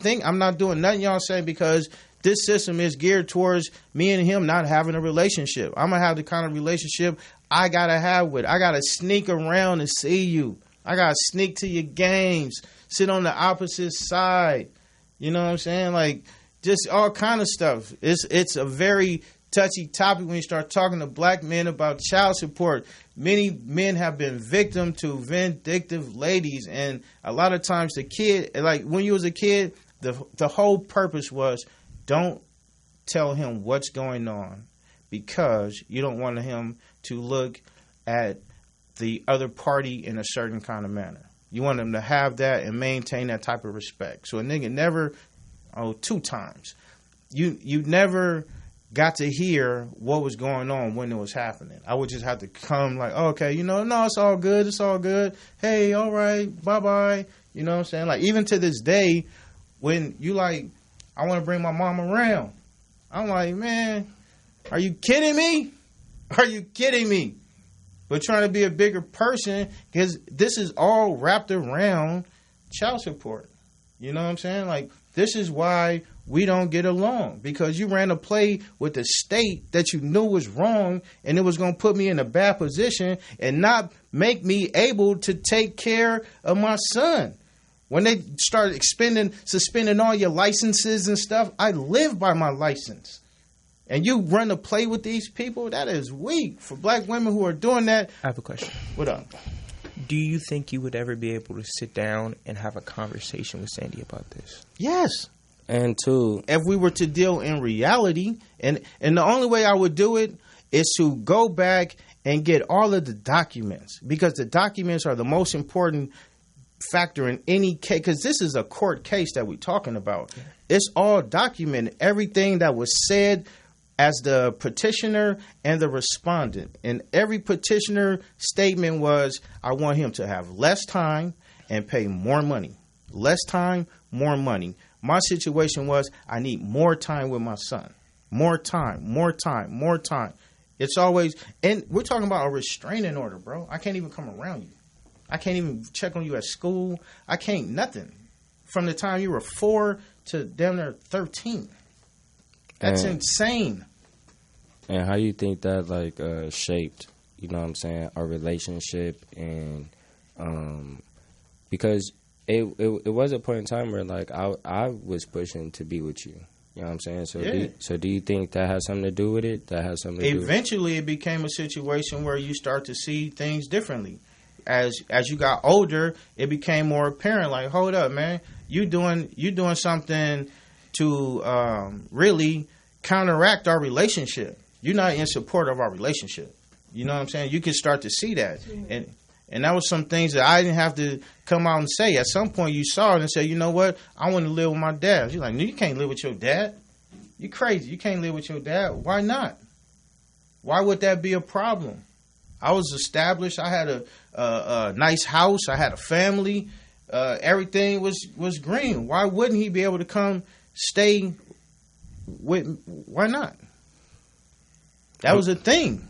doing nothing y'all say because this system is geared towards me and him not having a relationship. I'm going to have the kind of relationship I got to have with. I got to sneak around and see you. I got to sneak to your games, sit on the opposite side. You know what I'm saying? Like, just all kind of stuff. It's a very touchy topic when you start talking to black men about child support. Many men have been victim to vindictive ladies, and a lot of times the kid, like when you was a kid, the whole purpose was don't tell him what's going on because you don't want him to look at the other party in a certain kind of manner. You want him to have that and maintain that type of respect. So a nigga never, two times, you never got to hear what was going on when it was happening. I would just have to come like, okay, no, it's all good. It's all good. Hey, all right, bye-bye. You know what I'm saying? Like, even to this day, when you like, I want to bring my mom around. I'm like, man, are you kidding me? Are you kidding me? But trying to be a bigger person because this is all wrapped around child support. You know what I'm saying? Like, this is why we don't get along because you ran a play with the state that you knew was wrong and it was going to put me in a bad position and not make me able to take care of my son. When they started suspending all your licenses and stuff, I live by my license. And you run a play with these people, that is weak. For black women who are doing that. I have a question. What up? Do you think you would ever be able to sit down and have a conversation with Sandy about this? Yes. And two, if we were to deal in reality, and the only way I would do it is to go back and get all of the documents, because the documents are the most important factor in any case, because this is a court case that we're talking about. Yeah. It's all documented, everything that was said as the petitioner and the respondent. And every petitioner statement was, I want him to have less time and pay more money. Less time, more money. My situation was, I need more time with my son. More time, more time, more time. It's always, and we're talking about a restraining order, bro. I can't even come around you. I can't even check on you at school. I can't nothing. From the time you were 4 to damn near 13. That's insane. And how you think that like shaped, you know what I'm saying, our relationship? And because it was a point in time where like I was pushing to be with you. You know what I'm saying? So yeah. Do you think that has something to do with it? That has something to do with it? Eventually it became a situation where you start to see things differently. As you got older, it became more apparent. Like, hold up, man, you doing something to really counteract our relationship. You're not in support of our relationship. You know what I'm saying? You can start to see that. And that was some things that I didn't have to come out and say. At some point you saw it and said, you know what? I want to live with my dad. You're like, no, you can't live with your dad. You crazy. You can't live with your dad. Why not? Why would that be a problem? I was established. I had a nice house. I had a family. Everything was green. Why wouldn't he be able to come stay with? Why not? That was a thing.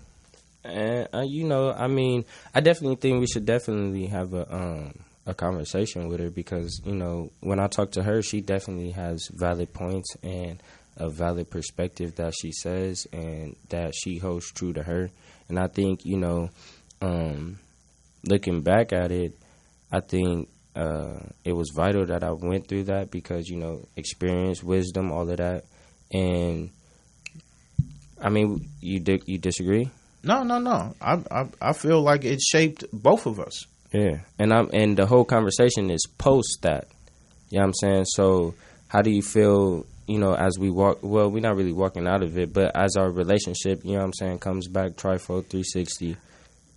And I definitely think we should definitely have a conversation with her, because when I talk to her, she definitely has valid points and a valid perspective that she says and that she holds true to her. And I think looking back at it, I think it was vital that I went through that, because experience, wisdom, all of that. And I mean, you disagree? No. I feel like it shaped both of us. Yeah, and the whole conversation is post that. You know what I'm saying? So how do you feel, as we walk? Well, we're not really walking out of it, but as our relationship, you know what I'm saying, comes back trifold 360.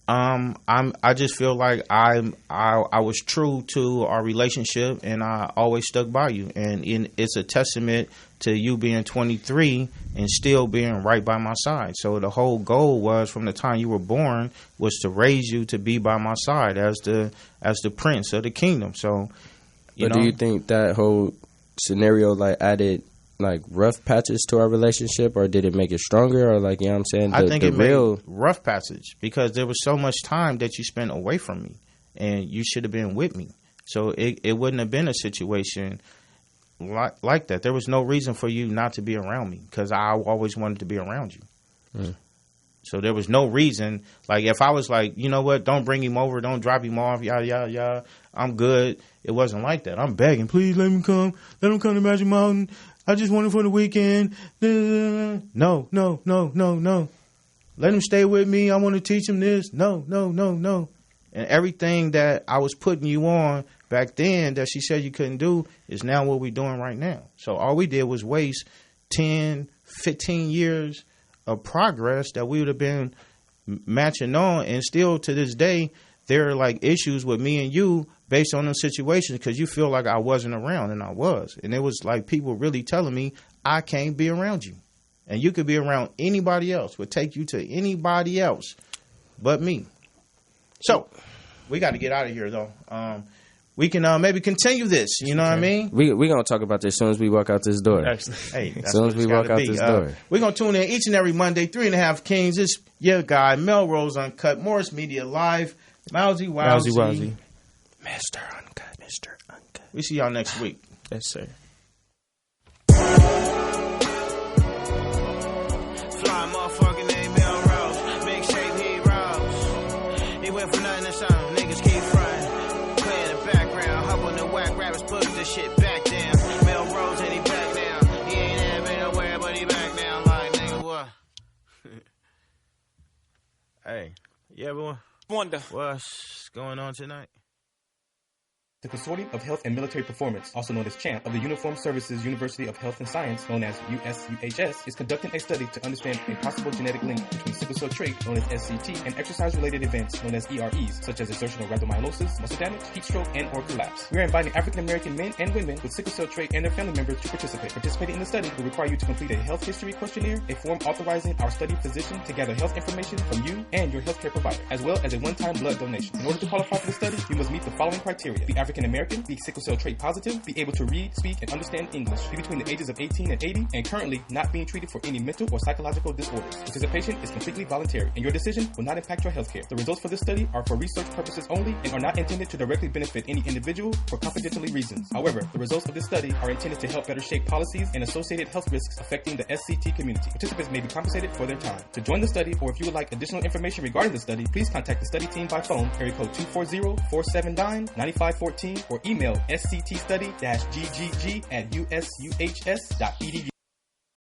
I just feel like I was true to our relationship, and I always stuck by you, and it's a testament to you being 23 and still being right by my side. So the whole goal was, from the time you were born, was to raise you to be by my side as the prince of the kingdom. So, do you think that whole scenario added rough patches to our relationship, or did it make it stronger, or you know what I'm saying? I think it made rough passage, because there was so much time that you spent away from me, and you should have been with me. So it wouldn't have been a situation like that. There was no reason for you not to be around me, because I always wanted to be around you. So there was no reason. If I was like, you know what, don't bring him over, don't drop him off, yada, yada, yada, I'm good. It wasn't like that. I'm begging, please let him come to Magic Mountain. I just want him for the weekend. No. Let him stay with me. I want to teach him this. No. And everything that I was putting you on back then that she said you couldn't do is now what we're doing right now. So all we did was waste 10, 15 years of progress that we would have been matching on. And still to this day, there are issues with me and you based on those situations, because you feel like I wasn't around, and I was. And it was people really telling me I can't be around you. And you could be around anybody else, would take you to anybody else but me. So we got to get out of here, though. We can maybe continue this. You know what I mean? We're going to talk about this as soon as we walk out this door. Hey, as soon as we walk out this door. We're going to tune in each and every Monday, 3.5 Kings. It's your guy, Mellroz Uncut, Morris Media Live, Mouzy Wowzy. Mr. Uncut, Mr. Uncut. We see y'all next week. Yes, sir. Fly motherfucking name Mellroz. Big shape heroes. He went from nothing to something. Niggas keep frontin'. Play in the background. Hop on the whack rappers, push this shit back down. Mellroz and he back now. He ain't ever been nowhere, but he back now. Nigga, what? Hey, yeah, boy. Wonder. What's going on tonight? The Consortium of Health and Military Performance, also known as CHAMP, of the Uniformed Services University of Health and Science, known as USUHS, is conducting a study to understand a possible genetic link between sickle cell trait, known as SCT, and exercise-related events, known as EREs, such as exertional rhabdomyolysis, muscle damage, heat stroke, and or collapse. We are inviting African-American men and women with sickle cell trait and their family members to participate. Participating in the study will require you to complete a health history questionnaire, a form authorizing our study physician to gather health information from you and your healthcare provider, as well as a one-time blood donation. In order to qualify for the study, you must meet the following criteria: be African American, be sickle cell trait positive, be able to read, speak, and understand English, be between the ages of 18 and 80, and currently not being treated for any mental or psychological disorders. Participation is completely voluntary, and your decision will not impact your healthcare. The results for this study are for research purposes only and are not intended to directly benefit any individual for confidentiality reasons. However, the results of this study are intended to help better shape policies and associated health risks affecting the SCT community. Participants may be compensated for their time. To join the study, or if you would like additional information regarding the study, please contact the study team by phone, area code 240-479-9514, or email sctstudy-ggg@usuhs.edu.